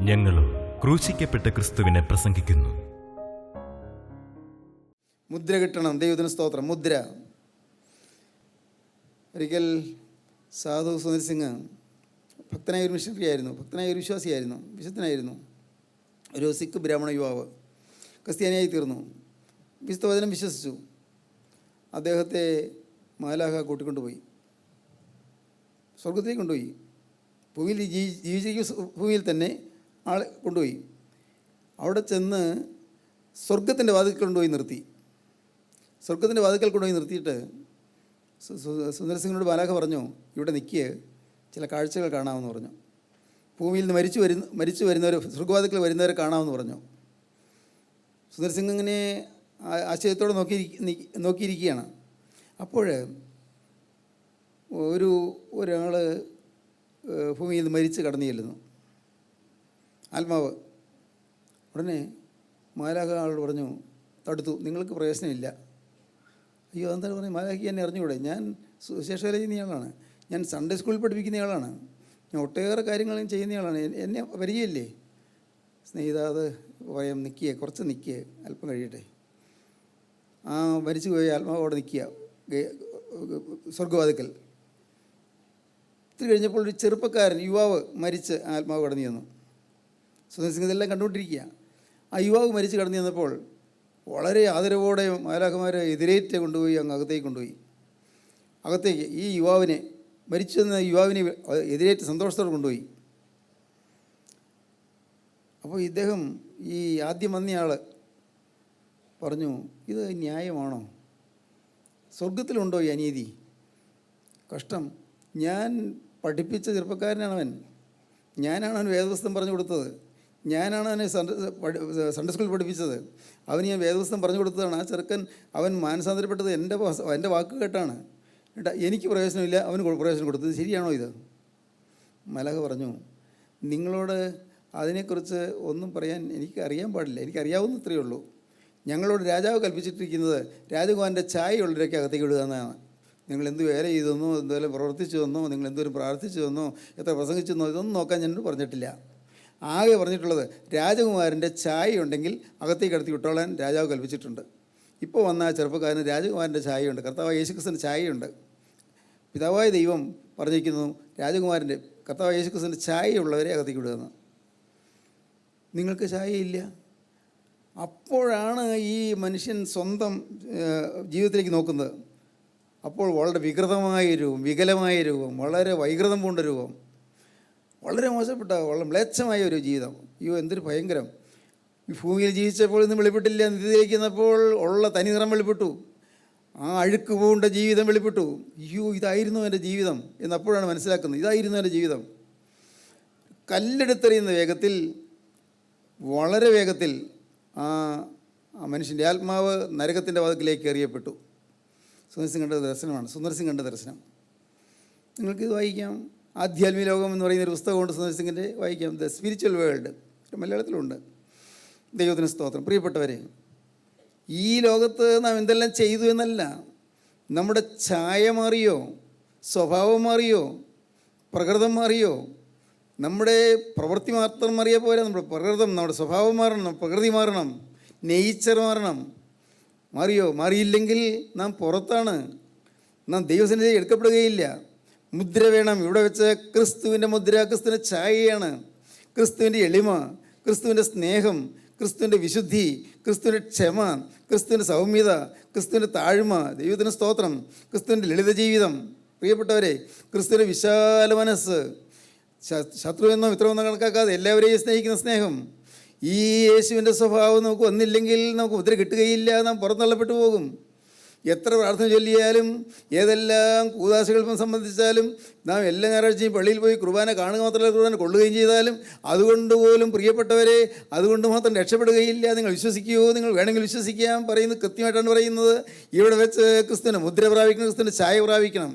ഞങ്ങളും ക്രൂശിക്കപ്പെട്ട ക്രിസ്തുവിനെ പ്രസംഗിക്കുന്നു. മുദ്ര കിട്ടണം. ദൈവത്തിന് സ്തോത്രം. മുദ്ര. ഒരിക്കൽ സാധു സുന്ദർ സിംഗ് ഭക്തനായ ഒരു മിഷണറി ആയിരുന്നു, ഭക്തനായ ഒരു വിശ്വാസിയായിരുന്നു, വിശുദ്ധനായിരുന്നു. ഒരു സിഖ് ബ്രാഹ്മണ യുവാവ് ക്രിസ്ത്യാനിയായി തീർന്നു. വിശുദ്ധ വചനം വിശ്വസിച്ചു. അദ്ദേഹത്തെ മാലാഖ കൂട്ടിക്കൊണ്ടുപോയി, സ്വർഗത്തിലേക്ക് കൊണ്ടുപോയി. ഭൂമിയിൽ ജീവിച്ചിരിക്കുന്ന ഭൂമിയിൽ തന്നെ ആളെ കൊണ്ടുപോയി. അവിടെ ചെന്ന് സ്വർഗത്തിൻ്റെ വാതിൽക്കൽ കൊണ്ടുപോയി നിർത്തി. സ്വർഗത്തിൻ്റെ വാതിൽക്കൽ കൊണ്ടുപോയി നിർത്തിയിട്ട് സുന്ദർ സിംഗിനോട് മാലാഖ പറഞ്ഞു, ഇവിടെ നിൽക്കുക, ചില കാഴ്ചകൾ കാണാമെന്ന് പറഞ്ഞു. ഭൂമിയിൽ നിന്ന് മരിച്ചു വരുന്നവർ സ്വർഗവാതിൽക്കൽ വരുന്നവരെ കാണാമെന്ന് പറഞ്ഞു. സുന്ദർ സിംഗ് ഇങ്ങനെ ആശ്ചര്യത്തോടെ നോക്കിയിരിക്കുകയാണ്. അപ്പോൾ ഒരാൾ ഭൂമിയിൽ നിന്ന് മരിച്ച് കടന്നു ചെല്ലുന്നു, ആത്മാവ്. ഉടനെ മാലാഖ ആളോട് പറഞ്ഞു, തടുത്തു, നിങ്ങൾക്ക് പ്രവേശനമില്ല. അയ്യോ, അതെന്താണ് പറഞ്ഞു? മാലാഖയ്ക്ക് എന്നെ അറിഞ്ഞുകൂടെ? ഞാൻ സുവിശേഷവേല ചെയ്യുന്നയാളാണ്, ഞാൻ സൺഡേ സ്കൂളിൽ പഠിപ്പിക്കുന്നയാളാണ്, ഞാൻ ഒട്ടേറെ കാര്യങ്ങളും ചെയ്യുന്നയാളാണ്, എന്നെ പരിചയമില്ലേ? സ്നേഹിത, അത് പറയാം, നിൽക്കുക, കുറച്ച് നിൽക്കുക, അല്പം കഴിയട്ടെ. ആ മരിച്ചു പോയ ആത്മാവോടെ നിൽക്കുക സ്വർഗവാതിക്കൽ. ഇത്തിരി കഴിഞ്ഞപ്പോൾ ഒരു ചെറുപ്പക്കാരൻ, യുവാവ് മരിച്ച് ആത്മാവ് കടന്നു ചെന്നു. സുന്ദർ സിംഗ് ഇതെല്ലാം കണ്ടുകൊണ്ടിരിക്കുക. ആ യുവാവ് മരിച്ച് കടന്നു ചെന്നപ്പോൾ വളരെ ആദരവോടെ മാലാഖമാരെ എതിരേറ്റ് കൊണ്ടുപോയി അങ്ങ് അകത്തേക്ക് കൊണ്ടുപോയി. അകത്തേക്ക് ഈ യുവാവിനെ, മരിച്ചു വന്ന യുവാവിനെ എതിരേറ്റ് സന്തോഷത്തോടെ കൊണ്ടുപോയി. അപ്പോൾ ഇദ്ദേഹം, ഈ ആദ്യം വന്നയാൾ പറഞ്ഞു, ഇത് ന്യായമാണോ? സ്വർഗത്തിലുണ്ടോ ഈ അനീതി? കഷ്ടം. ഞാൻ പഠിപ്പിച്ച ചെറുപ്പക്കാരനാണവൻ, ഞാനാണ് അവൻ വേദപുസ്തകം പറഞ്ഞു കൊടുത്തത്, ഞാനാണ് അവനെ സൺഡേ സ്കൂളിൽ പഠിപ്പിച്ചത്, അവന് ഞാൻ വേദപുസ്തകം പറഞ്ഞു കൊടുത്തതാണ്. ആ ചെറുക്കൻ, അവൻ മാനസാന്തരപ്പെട്ടത് എൻ്റെ വാക്ക് കേട്ടാണ്. എനിക്ക് പ്രവേശനമില്ല, അവന് പ്രവേശനം കൊടുത്തത്. ശരിയാണോ ഇത്? മാലാഖ പറഞ്ഞു, നിങ്ങളോട് അതിനെക്കുറിച്ച് ഒന്നും പറയാൻ എനിക്ക് അറിയാൻ പാടില്ല, എനിക്കറിയാവുന്ന ഇത്രയേ ഉള്ളൂ. ഞങ്ങളോട് രാജാവ് കൽപ്പിച്ചിട്ടിരിക്കുന്നത് രാജകുമാരൻ്റെ ചായയുള്ളവരൊക്കെ അകത്തേക്ക് വിടുക എന്നാണ്. നിങ്ങൾ എന്ത് വേല ചെയ്തെന്നോ, എന്തെങ്കിലും പ്രവർത്തിച്ചു വന്നോ, നിങ്ങൾ എന്തോരം പ്രാർത്ഥിച്ചു വന്നോ, എത്ര പ്രസംഗിച്ചെന്നോ, ഇതൊന്നും നോക്കാൻ ഞാൻ പറഞ്ഞിട്ടില്ല. ആകെ പറഞ്ഞിട്ടുള്ളത് രാജകുമാരൻ്റെ ചായ ഉണ്ടെങ്കിൽ അകത്തേക്ക് കടത്തി വിട്ടോളാൻ രാജാവ് കൽപ്പിച്ചിട്ടുണ്ട്. ഇപ്പോൾ വന്ന ചെറുപ്പക്കാരന് രാജകുമാരൻ്റെ ചായയുണ്ട്, കർത്താവായ യേശുക്രിസ്തുവിൻ്റെ ചായയുണ്ട്. പിതാവായ ദൈവം പറഞ്ഞിരിക്കുന്നു, രാജകുമാരൻ്റെ, കർത്താവായ യേശുക്രിസ്തുവിൻ്റെ ചായയുള്ളവരെ അകത്തേക്ക് വിടുകയെന്ന്. നിങ്ങൾക്ക് ചായയില്ല. അപ്പോഴാണ് ഈ മനുഷ്യൻ സ്വന്തം ജീവിതത്തിലേക്ക് നോക്കുന്നത്. അപ്പോൾ വളരെ വികൃതമായ രൂപം, വികലമായ രൂപം, വളരെ വൈകൃതം പൂണ്ട രൂപം, വളരെ മോശപ്പെട്ട, വളരെ മ്ലേച്ഛമായ ഒരു ജീവിതം. അയ്യോ, എന്തൊരു ഭയങ്കരം! ഈ ഭൂമിയിൽ ജീവിച്ചപ്പോൾ ഇന്ന് വെളിപ്പെട്ടില്ല, നിത്യത്തിലേക്ക് ചെന്നപ്പോൾ ഉള്ള തനി നിറം വെളിപ്പെട്ടു, ആ അഴുക്ക് പൂണ്ട ജീവിതം വെളിപ്പെട്ടു. അയ്യോ, ഇതായിരുന്നു എൻ്റെ ജീവിതം എന്നപ്പോഴാണ് മനസ്സിലാക്കുന്നത്, ഇതായിരുന്നു എൻ്റെ ജീവിതം. കല്ലെടുത്തെറിയുന്ന വേഗത്തിൽ, വളരെ വേഗത്തിൽ ആ മനുഷ്യൻ്റെ ആത്മാവ് നരകത്തിൻ്റെ വാതിൽക്കലേക്ക് എറിയപ്പെട്ടു. സുന്ദർ സിംഗ് കണ്ട ദർശനമാണ്, സുന്ദർ സിംഗ് കണ്ട ദർശനം. നിങ്ങൾക്കിത് വായിക്കാം. ആധ്യാത്മിക ലോകം എന്ന് പറയുന്നൊരു പുസ്തകമുണ്ട് സുന്ദർ സിംഗിൻ്റെ, വായിക്കാം. ദ സ്പിരിച്വൽ വേൾഡ്, മലയാളത്തിലുണ്ട്. ദൈവത്തിന് സ്തോത്രം. പ്രിയപ്പെട്ടവരെ, ഈ ലോകത്ത് നാം എന്തെല്ലാം ചെയ്തു എന്നല്ല, നമ്മുടെ ഛായ മാറിയോ, സ്വഭാവം മാറിയോ, പ്രകൃതം മാറിയോ, നമ്മുടെ പ്രവൃത്തി മാത്രം മാറിയാൽ പോരാ, നമ്മുടെ പ്രകൃതം, നമ്മുടെ സ്വഭാവം മാറണം, പ്രകൃതി മാറണം, നേച്ചർ മാറിയോ? മാറിയില്ലെങ്കിൽ നാം പുറത്താണ്, നാം ദൈവസന്നിധിയിൽ എടുക്കപ്പെടുകയില്ല. മുദ്ര വേണം. ഇവിടെ വെച്ച് ക്രിസ്തുവിൻ്റെ മുദ്ര, ക്രിസ്തുവിൻ്റെ ഛായയാണ്, ക്രിസ്തുവിൻ്റെ എളിമ, ക്രിസ്തുവിൻ്റെ സ്നേഹം, ക്രിസ്തുവിൻ്റെ വിശുദ്ധി, ക്രിസ്തുവിൻ്റെ ക്ഷമ, ക്രിസ്തുവിൻ്റെ സൗമ്യത, ക്രിസ്തുവിൻ്റെ താഴ്മ. ദൈവത്തിന് സ്തോത്രം. ക്രിസ്തുവിൻ്റെ ലളിത ജീവിതം. പ്രിയപ്പെട്ടവരെ, ക്രിസ്തുവിൻ്റെ വിശാല മനസ്സ്, ശത്രുവെന്നോ മിത്രമെന്നോ കണക്കാക്കാതെ എല്ലാവരെയും സ്നേഹിക്കുന്ന സ്നേഹം. ഈ യേശുവിൻ്റെ സ്വഭാവം നമുക്ക് വന്നില്ലെങ്കിൽ നമുക്ക് മുദ്ര കിട്ടുകയില്ല, നാം പുറന്തള്ളപ്പെട്ടു പോകും. എത്ര പ്രാർത്ഥന ചൊല്ലിയാലും, ഏതെല്ലാം കൂദാശകൾ സംബന്ധിച്ചാലും, നാം എല്ലാ ഞായറാഴ്ചയും പള്ളിയിൽ പോയി കുർബാന കാണുക മാത്രമല്ല, കുർബാന കൊള്ളുകയും ചെയ്താലും, അതുകൊണ്ട് പോലും പ്രിയപ്പെട്ടവരെ, അതുകൊണ്ട് മാത്രം രക്ഷപ്പെടുകയില്ല. നിങ്ങൾ വിശ്വസിക്കുകയോ, നിങ്ങൾ വേണമെങ്കിൽ വിശ്വസിക്കാം, പറയുന്നത് കൃത്യമായിട്ടാണ് പറയുന്നത്. ഇവിടെ വെച്ച് ക്രിസ്തുവിൻ്റെ മുദ്ര പ്രാപിക്കണം, ക്രിസ്തുവിൻ്റെ ഛായ പ്രാപിക്കണം,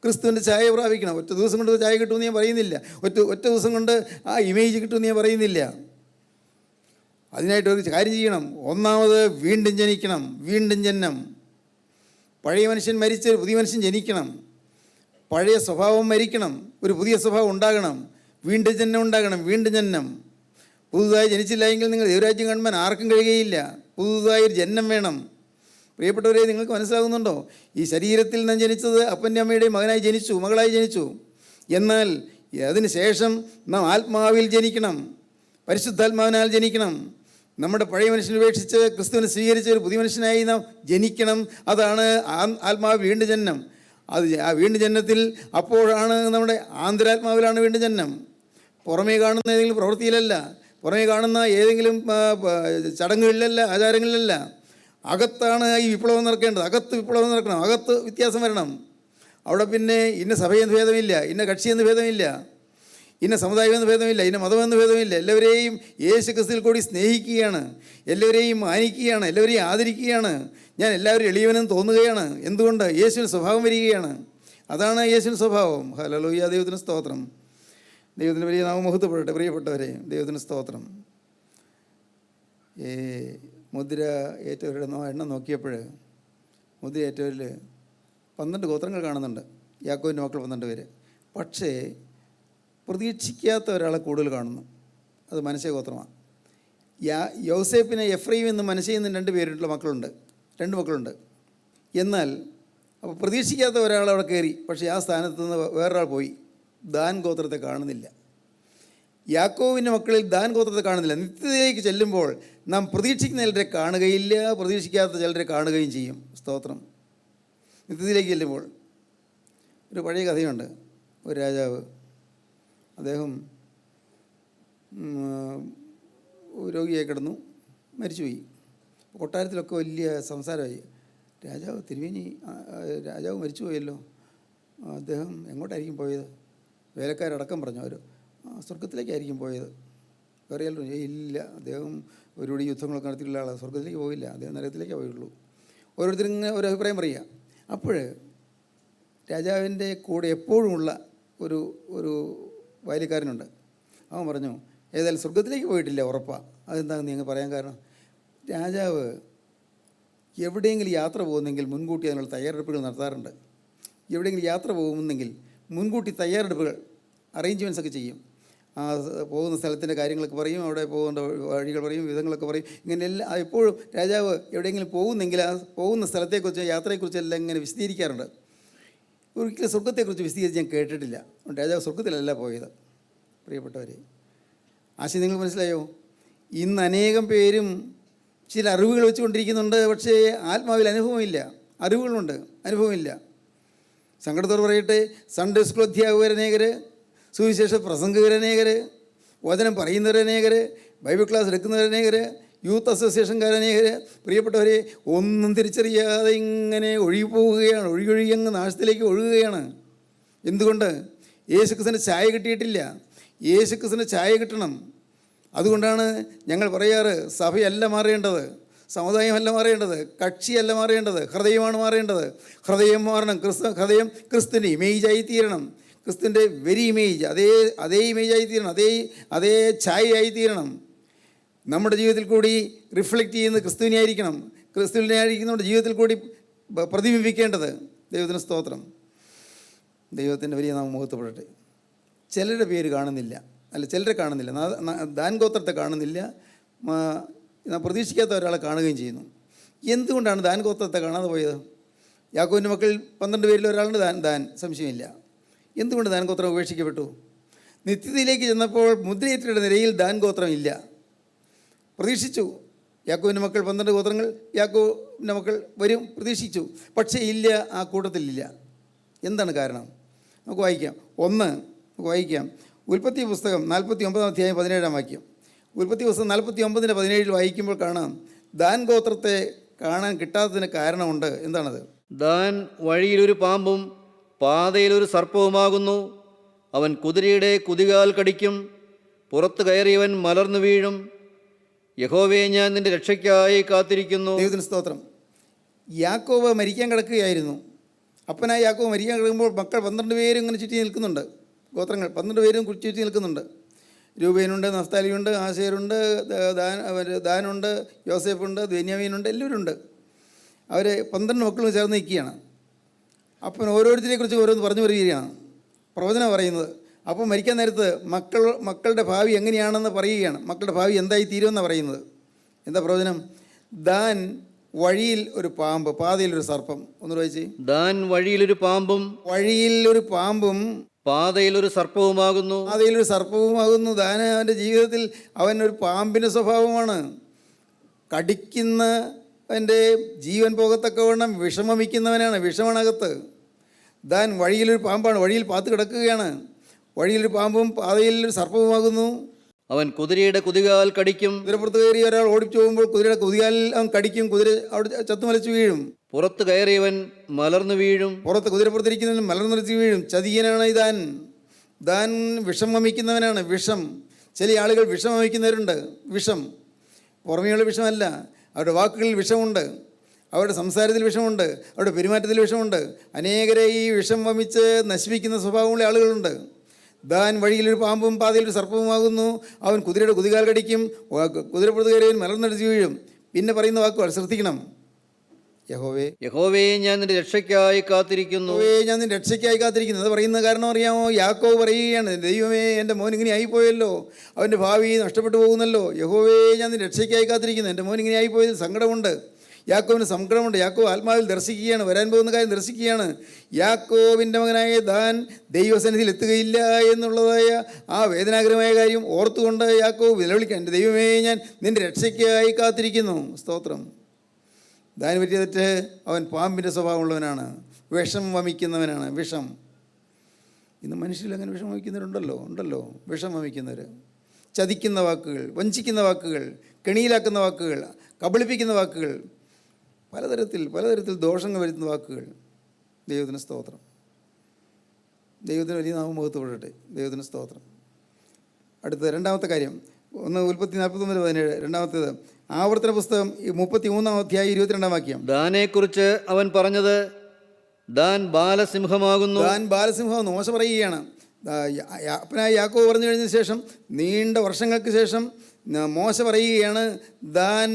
ക്രിസ്തുവിൻ്റെ ഛായ പ്രാപിക്കണം. ഒറ്റ ദിവസം കൊണ്ട് ഛായ കിട്ടുമെന്ന് ഞാൻ പറയുന്നില്ല, ഒറ്റ ദിവസം കൊണ്ട് ആ ഇമേജ് കിട്ടുമെന്ന് ഞാൻ പറയുന്നില്ല. അതിനായിട്ട് ഒരു കാര്യം ചെയ്യണം. ഒന്നാമത് വീണ്ടും ജനിക്കണം, വീണ്ടും ജനനം. പഴയ മനുഷ്യൻ മരിച്ച് ഒരു പുതിയ മനുഷ്യൻ ജനിക്കണം. പഴയ സ്വഭാവം മരിക്കണം, ഒരു പുതിയ സ്വഭാവം ഉണ്ടാകണം. വീണ്ടും ജന്മം ഉണ്ടാകണം. വീണ്ടും ജന്മം. പുതുതായി ജനിച്ചില്ല എങ്കിൽ നിങ്ങൾ ദൈവരാജ്യം കാണുവാൻ ആർക്കും കഴിയുകയില്ല. പുതുതായൊരു ജന്മം വേണം. പ്രിയപ്പെട്ടവരെ, നിങ്ങൾക്ക് മനസ്സിലാകുന്നുണ്ടോ? ഈ ശരീരത്തിൽ നിന്ന് ജനിച്ചത് അപ്പൻ്റെ അമ്മയുടെയും മകനായി ജനിച്ചു, മകളായി ജനിച്ചു. എന്നാൽ അതിന് ശേഷം നാം ആത്മാവിൽ ജനിക്കണം, പരിശുദ്ധാത്മാവിനാൽ ജനിക്കണം. നമ്മുടെ പഴയ മനുഷ്യനെ ഉപേക്ഷിച്ച് ക്രിസ്തുവിനെ സ്വീകരിച്ച ഒരു പുതിയ മനുഷ്യനായി നാം ജനിക്കണം. അതാണ് ആത്മാവ് വീണ്ടും ജന്മം. ആ വീണ്ടും ജന്മത്തിൽ അപ്പോഴാണ് നമ്മുടെ ആന്തരാത്മാവിലാണ് വീണ്ടും ജന്മം. പുറമേ കാണുന്ന ഏതെങ്കിലും പ്രവൃത്തിയിലല്ല, പുറമേ കാണുന്ന ഏതെങ്കിലും ചടങ്ങുകളിലല്ല, ആചാരങ്ങളിലല്ല. അകത്താണ് ഈ വിപ്ലവം നടക്കേണ്ടത്. അകത്ത് വിപ്ലവം നടക്കണം, അകത്ത് വ്യത്യാസം വരണം. അവിടെ പിന്നെ ഇന്ന സഭയെന്ന് ഭേദമില്ല, ഇന്ന കക്ഷിയെന്ന് ഭേദമില്ല, ഇന്ന സമുദായമെന്ന് ഭേദമില്ല, ഇന്ന മതമെന്ന് ഭേദമില്ല. എല്ലാവരെയും യേശു ക്രിസ്തുവിൽ കൂടി സ്നേഹിക്കുകയാണ്, എല്ലാവരെയും മാനിക്കുകയാണ്, എല്ലാവരെയും ആദരിക്കുകയാണ്. ഞാൻ എല്ലാവരും എളിയവനെന്ന് തോന്നുകയാണ്. എന്തുകൊണ്ട്? യേശുവിന് സ്വഭാവം വരികയാണ്. അതാണ് യേശുവിന് സ്വഭാവം. ഹല്ലേലൂയ, ദൈവത്തിന് സ്തോത്രം. ദൈവത്തിന് വലിയ നാമം മഹത്വപ്പെടട്ടെ. പ്രിയപ്പെട്ടവരെ, ദൈവത്തിന് സ്തോത്രം. മുദ്ര ഏറ്റവരുടെ എണ്ണം നോക്കിയപ്പോൾ മുദ്ര ഏറ്റവരിൽ 12 ഗോത്രങ്ങൾ കാണുന്നുണ്ട്. യാക്കോബിൻ്റെ മക്കൾ 12 പേര്. പക്ഷേ പ്രതീക്ഷിക്കാത്ത ഒരാളെ കൂടുതൽ കാണുന്നു. അത് മനശ്ശെ ഗോത്രമാണ്. യോസേപ്പിന് എഫ്രൈം എന്നും മനശ്ശയിൽ നിന്നും 2 പേരുള്ള മക്കളുണ്ട്, 2 മക്കളുണ്ട്. എന്നാൽ അപ്പോൾ പ്രതീക്ഷിക്കാത്ത ഒരാൾ അവിടെ കയറി. പക്ഷേ ആ സ്ഥാനത്ത് നിന്ന് വേറൊരാൾ പോയി. ദാൻ ഗോത്രത്തെ കാണുന്നില്ല. യാക്കോബിൻ്റെ മക്കളിൽ ദാൻ ഗോത്രത്തെ കാണുന്നില്ല. നിത്യതയിലേക്ക് ചെല്ലുമ്പോൾ നാം പ്രതീക്ഷിക്കുന്ന ചിലരെ കാണുകയില്ല, പ്രതീക്ഷിക്കാത്ത ചിലരെ കാണുകയും ചെയ്യും. സ്തോത്രം. നിത്യതയിലേക്ക് ചെല്ലുമ്പോൾ ഒരു പഴയ കഥയുണ്ട്. ഒരു രാജാവ്, അദ്ദേഹം രോഗിയായി കിടന്നു, മരിച്ചുപോയി. കൊട്ടാരത്തിലൊക്കെ വലിയ സംസാരമായി. രാജാവ് മരിച്ചുപോയല്ലോ, അദ്ദേഹം എങ്ങോട്ടായിരിക്കും പോയത്? വേലക്കാരടക്കം പറഞ്ഞു, അവർ സ്വർഗത്തിലേക്കായിരിക്കും പോയത്. വേറെ ഇല്ല, അദ്ദേഹം ഒരുപാട് യുദ്ധങ്ങളൊക്കെ നടത്തിയിട്ടുള്ള ആളാണ്, സ്വർഗത്തിലേക്ക് പോയില്ല, അദ്ദേഹം നരകത്തിലേക്കേ പോയുള്ളൂ. ഓരോരുത്തരും ഇങ്ങനെ ഒരു അഭിപ്രായം പറയുക. അപ്പോൾ രാജാവിൻ്റെ കൂടെ എപ്പോഴുമുള്ള ഒരു വയലിക്കാരനുണ്ട്. അവൻ പറഞ്ഞു, ഏതായാലും സ്വർഗത്തിലേക്ക് പോയിട്ടില്ല, ഉറപ്പാണ്. അതെന്താണെന്ന് നിങ്ങൾ പറയാൻ കാരണം, രാജാവ് എവിടെയെങ്കിലും യാത്ര പോകുന്നെങ്കിൽ മുൻകൂട്ടി അതിനുള്ള തയ്യാറെടുപ്പുകൾ നടത്താറുണ്ട്. എവിടെയെങ്കിലും യാത്ര പോകുന്നെങ്കിൽ മുൻകൂട്ടി തയ്യാറെടുപ്പുകൾ, അറേഞ്ച്മെൻറ്റ്സ് ഒക്കെ ചെയ്യും. ആ പോകുന്ന സ്ഥലത്തിൻ്റെ കാര്യങ്ങളൊക്കെ പറയും, അവിടെ പോകേണ്ട വഴികൾ പറയും, വിധങ്ങളൊക്കെ പറയും. ഇങ്ങനെ എല്ലാം എപ്പോഴും രാജാവ് എവിടെയെങ്കിലും പോകുന്നെങ്കിൽ ആ പോകുന്ന സ്ഥലത്തെക്കുറിച്ച്, യാത്രയെക്കുറിച്ചെല്ലാം ഇങ്ങനെ വിശദീകരിക്കാറുണ്ട്. ഒരിക്കലും സ്വർഗത്തെക്കുറിച്ച് വിശദീകരിച്ച് ഞാൻ കേട്ടിട്ടില്ല. രാജാവ് സ്വർഗത്തിലല്ല പോയത്. പ്രിയപ്പെട്ടവരെ, ആശയം നിങ്ങൾ മനസ്സിലായോ? ഇന്ന് അനേകം പേരും ചില അറിവുകൾ വെച്ചുകൊണ്ടിരിക്കുന്നുണ്ട്, പക്ഷേ ആത്മാവിൽ അനുഭവമില്ല. അറിവുകളുണ്ട്, അനുഭവമില്ല. സങ്കടത്തോട് പറയട്ടെ, സൺഡേ സ്കൂൾ അധ്യാപകരനേകർ, സുവിശേഷ പ്രസംഗകരനേകർ, വചനം പറയുന്നവരനേകർ, ബൈബിൾ ക്ലാസ് എടുക്കുന്നവരനേകർ, യൂത്ത് അസോസിയേഷൻകാരനേകർ, പ്രിയപ്പെട്ടവരെ, ഒന്നും തിരിച്ചറിയാതെ ഇങ്ങനെ ഒഴുകിപ്പോവുകയാണ്. ഒഴുകി അങ്ങ് നാശത്തിലേക്ക് ഒഴുകുകയാണ്. എന്തുകൊണ്ട്? യേശുക്രിസ്തുവിന് ചായ കിട്ടിയിട്ടില്ല. യേശുക്രിസ്തുവിന് ചായ കിട്ടണം. അതുകൊണ്ടാണ് ഞങ്ങൾ പറയാറ്, സഭയല്ല മാറേണ്ടത്, സമുദായമല്ല മാറേണ്ടത്, കക്ഷിയല്ല മാറേണ്ടത്, ഹൃദയമാണ് മാറേണ്ടത്. ഹൃദയം മാറണം. ഹൃദയം ക്രിസ്തുവിൻ്റെ ഇമേജായി തീരണം. ക്രിസ്തുവിൻ്റെ വെരി ഇമേജ്, അതേ ഇമേജായി തീരണം, അതേ ഛായയായി തീരണം. നമ്മുടെ ജീവിതത്തിൽ കൂടി റിഫ്ലക്റ്റ് ചെയ്യുന്നത് ക്രിസ്തുവിനെ ആയിരിക്കണം. ക്രിസ്തുവിനെ ആയിരിക്കും നമ്മുടെ ജീവിതത്തിൽ കൂടി പ്രതിബിംബിക്കേണ്ടത്. ദൈവത്തിന് സ്തോത്രം. ദൈവത്തിൻ്റെ വലിയ നാമം മുഹത്വപ്പെടട്ടെ. ചിലരുടെ പേര് കാണുന്നില്ല, ചിലരെ കാണുന്നില്ല. ദാൻ ഗോത്രത്തെ കാണുന്നില്ല, പ്രതീക്ഷിക്കാത്ത ഒരാളെ കാണുകയും ചെയ്യുന്നു. എന്തുകൊണ്ടാണ് ദാൻ ഗോത്രത്തെ കാണാതെ പോയത്? യാക്കോബിൻ്റെ മക്കൾ 12 പേരിൽ ഒരാളുണ്ട് ദാൻ, സംശയമില്ല. എന്തുകൊണ്ട് ദാൻ ഗോത്രം ഉപേക്ഷിക്കപ്പെട്ടു? നിത്യതയിലേക്ക് ചെന്നപ്പോൾ മുദ്രയേറ്റയുടെ നിരയിൽ ദാൻ ഗോത്രം ഇല്ല. പ്രതീക്ഷിച്ചു, യാക്കോബിൻ്റെ മക്കൾ 12 ഗോത്രങ്ങൾ, യാക്കോബിൻ്റെ മക്കൾ വരും, പ്രതീക്ഷിച്ചു. പക്ഷേ ഇല്ല, ആ കൂട്ടത്തിലില്ല. എന്താണ് കാരണം? നമുക്ക് വായിക്കാം. ഉൽപ്പത്തി പുസ്തകം 49 അധ്യായം 17 വാക്യം. ഉൽപ്പത്തി പുസ്തകം 49:17 വായിക്കുമ്പോൾ കാണാം, ദാൻ ഗോത്രത്തെ കാണാൻ കിട്ടാത്തതിന് കാരണമുണ്ട്. എന്താണത്? ദാൻ വഴിയിലൊരു പാമ്പും പാതയിലൊരു സർപ്പവുമാകുന്നു. അവൻ കുതിരയുടെ കുതികാൽ കടിക്കും, പുറത്തു കയറിയവൻ മലർന്നു വീഴും. യഹോവേ, ഞാൻ നിന്റെ രക്ഷയ്ക്കായി കാത്തിരിക്കുന്നു. ദൈവത്തിന് സ്തോത്രം. യാക്കോബ് മരിക്കാൻ കിടക്കുകയായിരുന്നു. അപ്പനായ യാക്കോബ് മരിക്കാൻ കിടക്കുമ്പോൾ മക്കൾ 12 പേരും ഇങ്ങനെ ചുറ്റി നിൽക്കുന്നുണ്ട്. ഗോത്രങ്ങൾ 12 പേരും ചുറ്റി നിൽക്കുന്നുണ്ട്. രൂബേനുണ്ട്, നഫ്താലിയുണ്ട്, ആശേരുണ്ട്, ദാനുണ്ട്, യോസേഫുണ്ട്, ബെന്യാമീനുണ്ട്, എല്ലാവരും ഉണ്ട്. അവർ 12 മക്കളും ചേർന്ന് നിൽക്കുകയാണ്. അപ്പൻ ഓരോരുത്തരെക്കുറിച്ച് ഓരോന്ന് പറഞ്ഞു വരികയാണ്. പ്രവചനം പറയുന്നത്, അപ്പോൾ മരിക്കാൻ നേരത്ത് മക്കളുടെ ഭാവി എങ്ങനെയാണെന്ന് പറയുകയാണ്. മക്കളുടെ ഭാവി എന്തായി തീരുമെന്നാണ് പറയുന്നത്. എന്താ പ്രയോജനം? ദാൻ വഴിയിൽ ഒരു പാമ്പ്, പാതയിൽ ഒരു സർപ്പം. ഒന്ന് വായിച്ചേ. ദാൻ വഴിയിലൊരു പാമ്പും വഴിയിൽ ഒരു പാമ്പും പാതയിലൊരു സർപ്പവുമാകുന്നു. പാതയിലൊരു സർപ്പവുമാകുന്നു. ദാൻ അവൻ്റെ ജീവിതത്തിൽ അവനൊരു പാമ്പിൻ്റെ സ്വഭാവമാണ്. കടിക്കുന്നവൻ്റെ ജീവൻ പോകത്തക്കവണ്ണം വിഷമമിക്കുന്നവനാണ്. വിഷമണകത്ത്. ദാൻ വഴിയിലൊരു പാമ്പാണ്, വഴിയിൽ പാത്ത് കിടക്കുകയാണ്. വഴിയിലൊരു പാമ്പും പാതയിലൊരു സർപ്പവുമാകുന്നു. അവൻ കുതിരയുടെ കുതികാൽ കടിക്കും. കുതിരപ്പുറത്ത് കയറി ഒരാൾ ഓടിച്ചു പോകുമ്പോൾ കുതിരയുടെ കുതികാലിൽ അവൻ കടിക്കും. കുതിര അവിടെ ചത്തുമലച്ചു വീഴും. പുറത്ത് കയറിയവൻ മലർന്നു വീഴും. പുറത്ത് കുതിരപ്പുറത്തിരിക്കുന്നവൻ മലർന്നുറച്ച് വീഴും. ചതിയനാണ് ഈ ദാൻ. ദാൻ വിഷം വമിക്കുന്നവനാണ്. വിഷം. ചില ആളുകൾ വിഷം വമിക്കുന്നവരുണ്ട്. വിഷം പുറമേയുള്ള വിഷമല്ല, അവരുടെ വാക്കുകളിൽ വിഷമുണ്ട്, അവരുടെ സംസാരത്തിൽ വിഷമുണ്ട്, അവരുടെ പെരുമാറ്റത്തിൽ വിഷമുണ്ട്. അനേകരെ ഈ വിഷം വമിച്ച് നശിപ്പിക്കുന്ന സ്വഭാവമുള്ള ആളുകളുണ്ട്. ദാൻ വഴിയിലൊരു പാമ്പും പാതയിലൊരു സർപ്പവുമാകുന്നു. അവൻ കുതിരയുടെ കുതികാൽ കടിക്കും. കുതിരപ്പുറത്ത് കയറിയവൻ മലർന്നടിച്ച് വീഴും. പിന്നെ പറയുന്ന വാക്കുകൾ ശ്രദ്ധിക്കണം. യഹോവേ ഞാൻ നിന്റെ രക്ഷയ്ക്കായി കാത്തിരിക്കുന്നു. ഞാൻ നിന്റെ രക്ഷയ്ക്കായി കാത്തിരിക്കുന്നു. അത് പറയുന്ന കാരണം അറിയാമോ? യാക്കോബ് പറയുകയാണ്, ദൈവമേ എൻ്റെ മോൻ ഇങ്ങനെ ആയിപ്പോയല്ലോ, അവൻ്റെ ഭാവി നഷ്ടപ്പെട്ടു പോകുന്നല്ലോ. യഹോവേ ഞാൻ നിന്റെ രക്ഷയ്ക്കായി കാത്തിരിക്കുന്നു. എൻ്റെ മോൻ ഇങ്ങനെ ആയിപ്പോയതിൽ സങ്കടമുണ്ട്. യാക്കോബിന് സങ്കടമുണ്ട്. യാക്കോബ് ആത്മാവിൽ ദർശിക്കുകയാണ്, വരാൻ പോകുന്ന കാര്യം ദർശിക്കുകയാണ്. യാക്കോബിൻ്റെ മകനായ ദാൻ ദൈവസന്നിധിയിൽ എത്തുകയില്ല എന്നുള്ളതായ ആ വേദനാകരമായ കാര്യം ഓർത്തുകൊണ്ട് യാക്കോബ് നിലവിളിക്കാൻ, എൻ്റെ ദൈവമേ ഞാൻ നിൻ്റെ രക്ഷയ്ക്കായി കാത്തിരിക്കുന്നു. സ്തോത്രം. ദാന് പറ്റിയ തെറ്റ്, അവൻ പാമ്പിൻ്റെ സ്വഭാവമുള്ളവനാണ്, വിഷം വമിക്കുന്നവനാണ്. വിഷം. ഇന്ന് മനുഷ്യരിൽ അങ്ങനെ വിഷം വമിക്കുന്നവരുണ്ടല്ലോ. വിഷം വമിക്കുന്നവർ, ചതിക്കുന്ന വാക്കുകൾ, വഞ്ചിക്കുന്ന വാക്കുകൾ, കെണിയിലാക്കുന്ന വാക്കുകൾ, കബളിപ്പിക്കുന്ന വാക്കുകൾ, പലതരത്തിൽ ദോഷങ്ങൾ വരുത്തുന്ന വാക്കുകൾ. ദൈവത്തിന് സ്തോത്രം. ദൈവത്തിന് വലിയ നാമം മഹത്വപ്പെടട്ടെ. ദൈവത്തിന് സ്തോത്രം. അടുത്ത രണ്ടാമത്തെ കാര്യം, 1 ഉൽപ്പത്തി 49:17. രണ്ടാമത്തേത് ആവർത്തന പുസ്തകം 33-ാം അധ്യായം 22-ാം വാക്യം. ദാനെക്കുറിച്ച് അവൻ പറഞ്ഞത്, ദാൻ ബാലസിംഹമാകുന്നു. ദാൻ ബാലസിംഹമാകുന്നു. മോശ പറയുകയാണ്. അപ്പനായ യാക്കോബ് പറഞ്ഞു കഴിഞ്ഞ ശേഷം, നീണ്ട വർഷങ്ങൾക്ക് ശേഷം മോശ പറയുകയാണ്, ദാൻ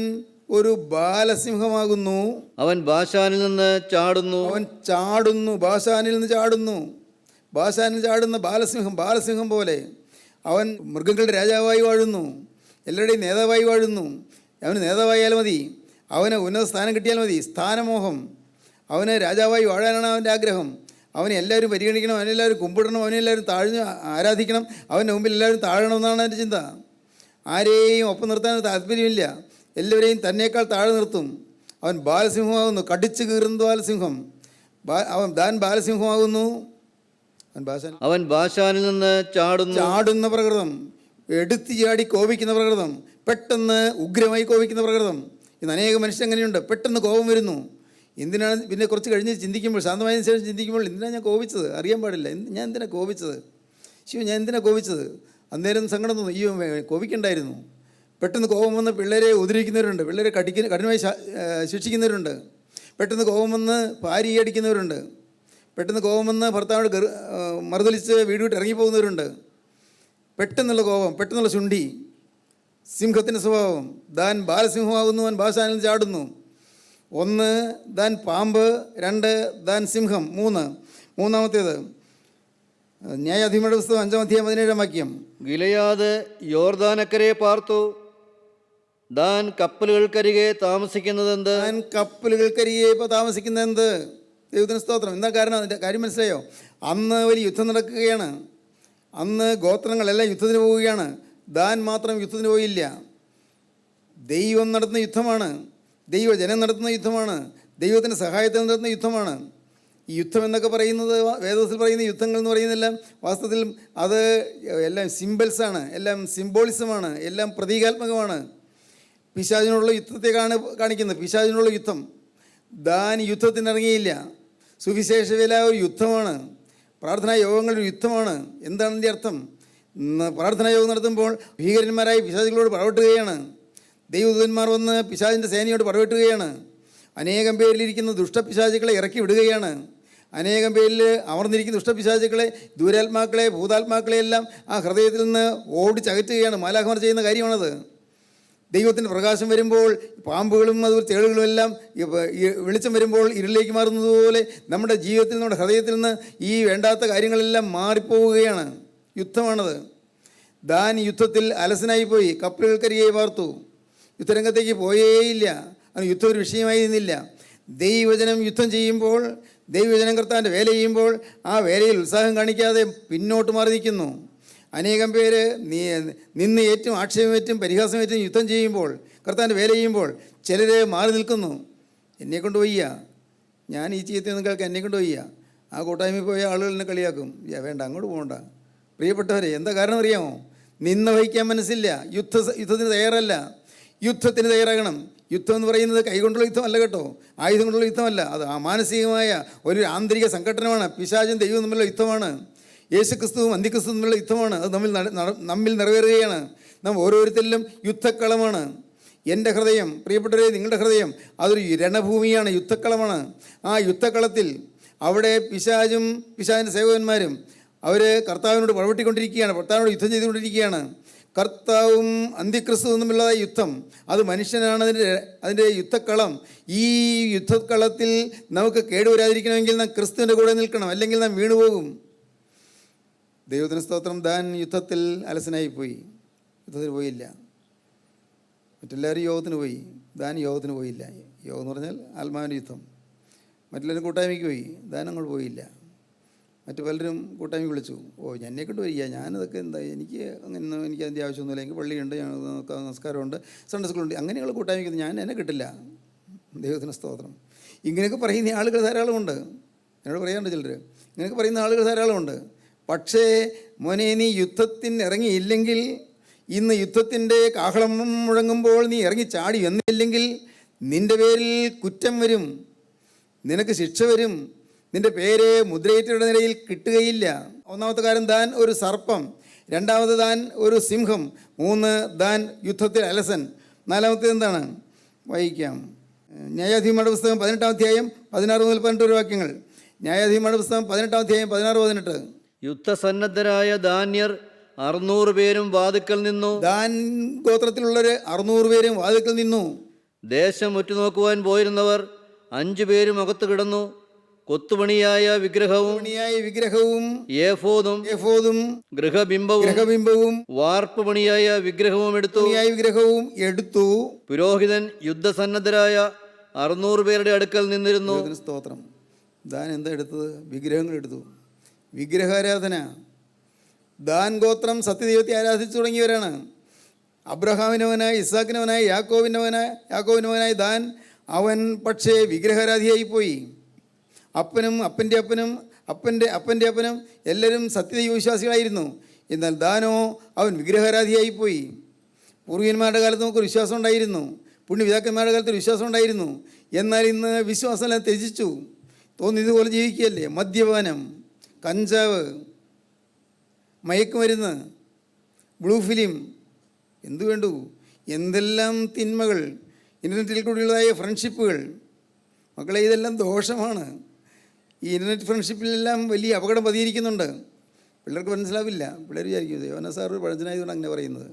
ഒരു ബാലസിംഹമാകുന്നു. അവൻ ബാശാനിൽ നിന്ന് ചാടുന്നു. ബാശാനിൽ നിന്ന് ചാടുന്നു. ബാശാനിൽ ചാടുന്ന ബാലസിംഹം പോലെ അവൻ മൃഗങ്ങളുടെ രാജാവായി വാഴുന്നു. എല്ലാവരുടെയും നേതാവായി വാഴുന്നു. അവന് നേതാവായാൽ മതി, അവന് ഉന്നത സ്ഥാനം കിട്ടിയാൽ മതി. സ്ഥാനമോഹം. അവന് രാജാവായി വാഴാനാണ് അവൻ്റെ ആഗ്രഹം. അവനെ എല്ലാവരും പരിഗണിക്കണം, അവനെല്ലാവരും കുമ്പിടണം, അവനെല്ലാവരും താഴ്ന്ന് ആരാധിക്കണം, അവൻ്റെ മുമ്പിൽ എല്ലാവരും താഴണമെന്നാണ് എൻ്റെ ചിന്ത. ആരെയും ഒപ്പം നിർത്താൻ താല്പര്യമില്ല. എല്ലാവരെയും തന്നേക്കാൾ താഴെ നിർത്തും. അവൻ ബാലസിംഹമാകുന്നു. കടിച്ചു കീറുന്ന ബാലസിംഹം. അവൻ ദാൻ ബാലസിംഹമാകുന്നു. അവൻ ബാശാനിൽ നിന്ന് ചാടുന്ന പ്രകൃതം, എടുത്തു ചാടി കോപിക്കുന്ന പ്രകൃതം, പെട്ടെന്ന് ഉഗ്രമായി കോപിക്കുന്ന പ്രകൃതം. ഇന്ന് അനേക മനുഷ്യർ അങ്ങനെയുണ്ട്. പെട്ടെന്ന് കോപം വരുന്നു. എന്തിനാണ് പിന്നെ കുറച്ച് കഴിഞ്ഞ് ചിന്തിക്കുമ്പോൾ, ശാന്തമായതിനു ശേഷം ചിന്തിക്കുമ്പോൾ, എന്തിനാണ് ഞാൻ കോപിച്ചത്? അറിയാൻ പാടില്ല. ഞാൻ എന്തിനാണ് കോപിച്ചത്? ഞാൻ എന്തിനാണ് കോപിച്ചത്? അന്നേരം സങ്കടം തോന്നും. അയ്യോ കോപിക്കണ്ടായിരുന്നു. പെട്ടെന്ന് കോപം വന്ന് പിള്ളേരെ ഉപദ്രവിക്കുന്നവരുണ്ട്, പിള്ളേരെ കഠിനമായി ശിക്ഷിക്കുന്നവരുണ്ട്. പെട്ടെന്ന് കോപം വന്ന് ഭാര്യയെ അടിക്കുന്നവരുണ്ട്. പെട്ടെന്ന് കോപം വന്ന് ഭർത്താവിനോട് മറുതലിച്ച് വീട് വിട്ട് ഇറങ്ങിപ്പോകുന്നവരുണ്ട്. പെട്ടെന്നുള്ള കോപം, പെട്ടെന്നുള്ള ചുണ്ടി. സിംഹത്തിൻ്റെ സ്വഭാവം. ദാൻ ബാലസിംഹമാകുന്നു. അവൻ ബാശാനിൽ ചാടുന്നു. 1 ദാൻ പാമ്പ്, 2 ദാൻ സിംഹം, 3 മൂന്നാമത്തേത് ന്യായാധിപരുടെ പുസ്തകം 5-ാം അധ്യായം 17-ാം വാക്യം. ഗിലെയാദ് യോർദാനക്കരെ പാർത്തു. ദാൻ കപ്പലുകൾക്കരികെ താമസിക്കുന്നതെന്ത്? ദാൻ കപ്പലുകൾക്കരികെ ഇപ്പോൾ താമസിക്കുന്നതെന്ത്? ദൈവത്തിന് സ്തോത്രം. എന്താ കാരണം? അതിൻ്റെ കാര്യം മനസ്സിലായോ? അന്ന് വലിയ യുദ്ധം നടക്കുകയാണ്. അന്ന് ഗോത്രങ്ങളെല്ലാം യുദ്ധത്തിന് പോവുകയാണ്. ദാൻ മാത്രം യുദ്ധത്തിന് പോയില്ല. ദൈവം നടത്തുന്ന യുദ്ധമാണ്. ദൈവജനം നടത്തുന്ന യുദ്ധമാണ്. ദൈവത്തിൻ്റെ സഹായത്തിൽ നടത്തുന്ന യുദ്ധമാണ്. ഈ യുദ്ധം എന്നൊക്കെ പറയുന്നത്, വേദത്തിൽ പറയുന്ന യുദ്ധങ്ങൾ എന്ന് പറയുന്നതെല്ലാം വാസ്തവത്തിൽ അത് എല്ലാം സിംബൽസാണ്, എല്ലാം സിംബോളിസമാണ്, എല്ലാം പ്രതീകാത്മകമാണ്. പിശാചിനുള്ള യുദ്ധത്തെ കാണിക്കുന്നത്. പിശാചിനുള്ള യുദ്ധം. ദാൻ യുദ്ധത്തിനിറങ്ങിയില്ല. സുവിശേഷ വേല ഒരു യുദ്ധമാണ്. പ്രാർത്ഥനാ യോഗങ്ങളൊരു യുദ്ധമാണ്. എന്താണ് ഇതിൻ്റെ അർത്ഥം? പ്രാർത്ഥനാ യോഗം നടത്തുമ്പോൾ ഭീകരന്മാരായി പിശാചുകളോട് പടവെട്ടുകയാണ്. ദൈവദൂതന്മാർ വന്ന് പിശാചിൻ്റെ സേനയോട് പടവെട്ടുകയാണ്. അനേകം പേരിലിരിക്കുന്ന ദുഷ്ടപിശാചുക്കളെ ഇറക്കി വിടുകയാണ്. അനേകം പേരിൽ അമർന്നിരിക്കുന്ന ദുഷ്ടപിശാചുക്കളെ, ദൂരാത്മാക്കളെ, ഭൂതാത്മാക്കളെ എല്ലാം ആ ഹൃദയത്തിൽ നിന്ന് ഓടിച്ചകറ്റുകയാണ്. മാലാഖമാർ ചെയ്യുന്ന കാര്യമാണത്. ദൈവത്തിൻ്റെ പ്രകാശം വരുമ്പോൾ പാമ്പുകളും അതുപോലെ തേളുകളും എല്ലാം വെളിച്ചം വരുമ്പോൾ ഇരുളിലേക്ക് മാറുന്നതുപോലെ നമ്മുടെ ജീവിതത്തിൽ, നമ്മുടെ ഹൃദയത്തിൽ നിന്ന് ഈ വേണ്ടാത്ത കാര്യങ്ങളെല്ലാം മാറിപ്പോവുകയാണ്. യുദ്ധമാണത്. ദാൻ യുദ്ധത്തിൽ അലസനായിപ്പോയി, കപ്പലുകൾക്കരികെ പാർത്തു, യുദ്ധരംഗത്തേക്ക് പോയേയില്ല. അത് യുദ്ധം ഒരു വിഷയമായിരുന്നില്ല. ദൈവജനം യുദ്ധം ചെയ്യുമ്പോൾ, ദൈവജനം കർത്താവിൻ്റെ വേല ചെയ്യുമ്പോൾ ആ വേലയിൽ ഉത്സാഹം കാണിക്കാതെ പിന്നോട്ട് മാറി നിൽക്കുന്നു. അനേകം പേര് നിന്ന് ഏറ്റും ആക്ഷേപമേറ്റും പരിഹാസമേറ്റും യുദ്ധം ചെയ്യുമ്പോൾ, കർത്താവിൻ്റെ വേല ചെയ്യുമ്പോൾ ചിലർ മാറി നിൽക്കുന്നു. എന്നെക്കൊണ്ട് വയ്യ, ഞാൻ ഈ ചീത്തയൊന്നും കേൾക്കാൻ എന്നെക്കൊണ്ട് വയ്യ. ആ കൂട്ടായ്മയിൽ പോയ ആളുകൾ എന്നെ കളിയാക്കും. വേണ്ട, അങ്ങോട്ട് പോകണ്ട. പ്രിയപ്പെട്ടവരെ, എന്താ കാരണം അറിയാമോ? നിന്ന വഹിക്കാൻ മനസ്സില്ല. യുദ്ധത്തിന് തയ്യാറല്ല. യുദ്ധത്തിന് തയ്യാറാകണം. യുദ്ധം എന്ന് പറയുന്നത് കൈകൊണ്ടുള്ള യുദ്ധമല്ല കേട്ടോ, ആയുധം കൊണ്ടുള്ള യുദ്ധമല്ല. അത് മാനസികമായ ഒരു ആന്തരിക സംഘടനമാണ്. പിശാചും ദൈവവും തമ്മിലുള്ള യുദ്ധമാണ്. യേശുക്രിസ്തുവും അന്തിക്രിസ്തുവും തമ്മിലുള്ള യുദ്ധമാണ്. അത് നമ്മിൽ നിറവേറുകയാണ്. നാം ഓരോരുത്തരിലും യുദ്ധക്കളമാണ്. എൻ്റെ ഹൃദയം, പ്രിയപ്പെട്ടവരെ, നിങ്ങളുടെ ഹൃദയം അതൊരു രണഭൂമിയാണ്, യുദ്ധക്കളമാണ്. ആ യുദ്ധക്കളത്തിൽ അവിടെ പിശാചിൻ്റെ സേവകന്മാരും അവർ കർത്താവിനോട് പടവെട്ടിക്കൊണ്ടിരിക്കുകയാണ്, കർത്താവിനോട് യുദ്ധം ചെയ്തുകൊണ്ടിരിക്കുകയാണ്. കർത്താവും അന്തിക്രിസ്തുവും തമ്മിലുള്ള യുദ്ധം, അത് മനുഷ്യനാണ് അതിൻ്റെ യുദ്ധക്കളം. ഈ യുദ്ധക്കളത്തിൽ നമുക്ക് കേടുവരാതിരിക്കണമെങ്കിൽ നാം ക്രിസ്തുവിൻ്റെ കൂടെ നിൽക്കണം, അല്ലെങ്കിൽ നാം വീണുപോകും. ദൈവത്തിന് സ്തോത്രം. ദാൻ യുദ്ധത്തിൽ അലസനായിപ്പോയി, യുദ്ധത്തിന് പോയില്ല. മറ്റെല്ലാവരും യോഗത്തിന് പോയി, ദാൻ യോഗത്തിന് പോയില്ല. യോഗം എന്ന് പറഞ്ഞാൽ ആത്മാവിൻ്റെ യുദ്ധം. മറ്റുള്ളവരും കൂട്ടായ്മയ്ക്ക് പോയി, ദാൻ അങ്ങോട്ട് പോയില്ല. മറ്റു പലരും കൂട്ടായ്മ വിളിച്ചു. എന്നെക്കൊണ്ട് വരിക, ഞാനതൊക്കെ എന്താ, എനിക്ക് അതിൻ്റെ ആവശ്യമൊന്നുമില്ല, എനിക്ക് പള്ളിയുണ്ട്, നമസ്കാരമുണ്ട്, സൺഡേ സ്കൂളുണ്ട്, അങ്ങനെയുള്ള കൂട്ടായ്മയ്ക്ക് എന്നെ കിട്ടില്ല. ദൈവത്തിന് സ്തോത്രം. ഇങ്ങനെയൊക്കെ പറയുന്ന ആളുകൾ ധാരാളമുണ്ട്. എന്നോട് പറയാറുണ്ട് ചിലർ, ഇങ്ങനെയൊക്കെ പറയുന്ന ആളുകൾ ധാരാളമുണ്ട്. പക്ഷേ മോനെ, നീ യുദ്ധത്തിന് ഇറങ്ങിയില്ലെങ്കിൽ, ഇന്ന് യുദ്ധത്തിൻ്റെ കാഹളം മുഴങ്ങുമ്പോൾ നീ ഇറങ്ങി ചാടി വന്നില്ലെങ്കിൽ നിൻ്റെ പേരിൽ കുറ്റം വരും, നിനക്ക് ശിക്ഷ വരും, നിൻ്റെ പേര് മുദ്രയേറ്റയുടെ നിലയിൽ കിട്ടുകയില്ല. ഒന്നാമത്തെ കാര്യം, താൻ ഒരു സർപ്പം. രണ്ടാമത്, താൻ ഒരു സിംഹം. മൂന്ന്, താൻ യുദ്ധത്തിൽ അലസൻ. നാലാമത്തേത് എന്താണ്? വായിക്കാം. ന്യായാധിപന്മാരുടെ പുസ്തകം 18-ാം അധ്യായം 16 മുതൽ 18 വാക്യങ്ങൾ. ന്യായാധിപന്മാരുടെ പുസ്തകം 18-ാം അധ്യായം 16-18. യുദ്ധസന്നദ്ധരായ ദാന്യർ 600 പേരും വാതിക്കൽ നിന്നു. ദാൻ ഗോത്രത്തിലുള്ളവർ 600 പേരും വാതിക്കൽ നിന്നു. ദേശം ഉറ്റുനോക്കുവാൻ പോയിരുന്നവർ 5 പേരും അകത്ത് കിടന്നു. കൊത്തുപണിയായ വിഗ്രഹവും ഏഫോദും ഗൃഹബിംബവും വാർപ്പ് പണിയായ വിഗ്രഹവും എടുത്തു. പുരോഹിതൻ യുദ്ധസന്നദ്ധരായ 600 പേരുടെ അടുക്കൽ നിന്നിരുന്നു. സ്തോത്രം. ദാൻ എന്താ എടുത്തത്? വിഗ്രഹങ്ങൾ എടുത്തു. വിഗ്രഹാരാധന. ദാൻ ഗോത്രം സത്യദൈവത്തെ ആരാധിച്ചു തുടങ്ങിയവരാണ്. അബ്രഹാമിനവനായി, ഇസ്ഹാക്കിനവനായി, യാക്കോബിനവനായി ദാൻ, അവൻ പക്ഷേ വിഗ്രഹാരാധിയായിപ്പോയി. അപ്പൻ്റെ അപ്പനും എല്ലാവരും സത്യദൈവ വിശ്വാസികളായിരുന്നു. എന്നാൽ ദാനോ, അവൻ വിഗ്രഹാരാധിയായിപ്പോയി. പൂർവ്വന്മാരുടെ കാലത്ത് നമുക്കൊരു വിശ്വാസം ഉണ്ടായിരുന്നു, പുണ്യപിതാക്കന്മാരുടെ കാലത്ത് ഒരു വിശ്വാസം ഉണ്ടായിരുന്നു. എന്നാൽ ഇന്ന് വിശ്വാസമെല്ലാം ത്യജിച്ചു, തോന്നിയതുപോലെ ജീവിക്കുകയല്ലേ. മദ്യപാനം, കഞ്ചാവ്, മയക്കുമരുന്ന്, ബ്ലൂ ഫിലിം, എന്തു വേണ്ടു, എന്തെല്ലാം തിന്മകൾ, ഇൻ്റർനെറ്റിൽ കൂടിയുള്ളതായ ഫ്രണ്ട്ഷിപ്പുകൾ. മക്കളെ, ഇതെല്ലാം ദോഷമാണ്. ഈ ഇൻ്റർനെറ്റ് ഫ്രണ്ട്ഷിപ്പിലെല്ലാം വലിയ അപകടം പതിയിരിക്കുന്നുണ്ട്. പിള്ളേർക്ക് മനസ്സിലാവില്ല. പിള്ളേർ വിചാരിക്കും യോന സാർ പഴഞ്ചനായതുകൊണ്ട് അങ്ങനെ പറയുന്നത്.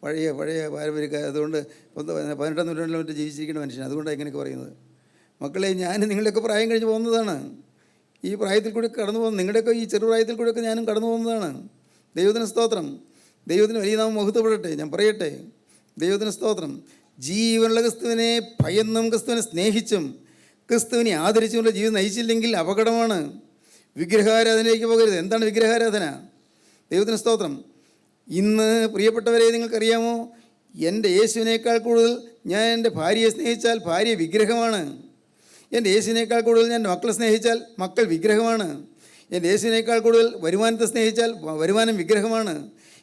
പഴയ പാരമ്പര്യ, അതുകൊണ്ട് 18-ാം നൂറ്റാണ്ടിൽ മറ്റു ജീവിച്ചിരിക്കുന്ന മനുഷ്യൻ, അതുകൊണ്ടാണ് ഇങ്ങനെയൊക്കെ പറയുന്നത്. മക്കളെ, ഞാൻ നിങ്ങളുടെയൊക്കെ പ്രായം കഴിഞ്ഞ് പോകുന്നതാണ്. ഈ പ്രായത്തിൽ കൂടി കടന്നു പോകുന്നത്, നിങ്ങളുടെയൊക്കെ ഈ ചെറുപ്രായത്തിൽ കൂടെയൊക്കെ ഞാനും കടന്നു പോകുന്നതാണ്. ദൈവത്തിന് സ്തോത്രം. ദൈവത്തിന് വലിയ നാമം മഹത്വപ്പെടട്ടെ. ഞാൻ പറയട്ടെ, ദൈവത്തിന് സ്തോത്രം. ജീവനുള്ള ക്രിസ്തുവിനെ ഭയന്നും ക്രിസ്തുവിനെ സ്നേഹിച്ചും ക്രിസ്തുവിനെ ആദരിച്ചുകൊണ്ട് ജീവിതം നയിച്ചില്ലെങ്കിൽ അപകടമാണ്. വിഗ്രഹാരാധനയിലേക്ക് പോകരുത്. എന്താണ് വിഗ്രഹാരാധന? ദൈവത്തിന് സ്തോത്രം. ഇന്ന് പ്രിയപ്പെട്ടവരെ, നിങ്ങൾക്കറിയാമോ, എൻ്റെ യേശുവിനേക്കാൾ കൂടുതൽ ഞാൻ എൻ്റെ ഭാര്യയെ സ്നേഹിച്ചാൽ ഭാര്യ വിഗ്രഹമാണ്. എൻ്റെ യേശുവിനേക്കാൾ കൂടുതൽ ഞാൻ മക്കളെ സ്നേഹിച്ചാൽ മക്കൾ വിഗ്രഹമാണ്. എൻ്റെ യേശുവിനേക്കാൾ കൂടുതൽ വരുമാനത്തെ സ്നേഹിച്ചാൽ വരുമാനം വിഗ്രഹമാണ്.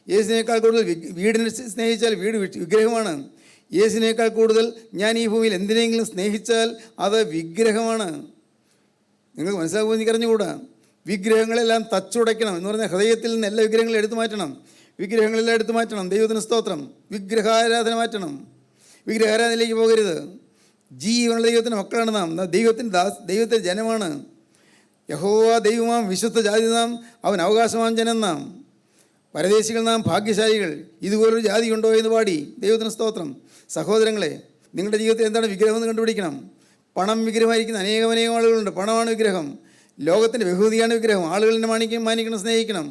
യേശുവിനേക്കാൾ കൂടുതൽ വീടിനെ സ്നേഹിച്ചാൽ വീട് വിഗ്രഹമാണ്. യേശുവിനേക്കാൾ കൂടുതൽ ഞാൻ ഈ ഭൂമിയിൽ എന്തിനെങ്കിലും സ്നേഹിച്ചാൽ അത് വിഗ്രഹമാണ്. നിങ്ങൾക്ക് മനസ്സിലാകുമ്പോൾ എനിക്ക് അറിഞ്ഞുകൂടാ. വിഗ്രഹങ്ങളെല്ലാം തച്ചുടയ്ക്കണം എന്ന് പറഞ്ഞാൽ ഹൃദയത്തിൽ നിന്ന് എല്ലാ വിഗ്രഹങ്ങളും എടുത്തു മാറ്റണം. വിഗ്രഹങ്ങളെല്ലാം എടുത്തു മാറ്റണം. ദൈവത്തിന് സ്തോത്രം. വിഗ്രഹാരാധന മാറ്റണം. വിഗ്രഹാരാധനയിലേക്ക് പോകരുത്. ജീവനുള്ള ദൈവത്തിൻ്റെ മക്കളാണ് നാം. ദൈവത്തിൻ്റെ ജനമാണ്. യഹോവ ദൈവമാം, വിശുദ്ധ ജാതി നാം, അവൻ അവകാശമാം ജനം നാം. പരദേശികൾ നാം, ഭാഗ്യശാലികൾ. ഇതുപോലൊരു ജാതി ഉണ്ടോ എന്ന് പാടി. ദൈവത്തിന് സ്തോത്രം. സഹോദരങ്ങളെ, നിങ്ങളുടെ ജീവിതത്തിൽ എന്താണ് വിഗ്രഹം എന്ന് കണ്ടുപിടിക്കണം. പണം വിഗ്രഹമായിരിക്കുന്ന അനേകം ആളുകളുണ്ട്. പണമാണ് വിഗ്രഹം. ലോകത്തിൻ്റെ ബഹുമതിയാണ് വിഗ്രഹം. ആളുകളെ മാനിക്കണം, സ്നേഹിക്കണം.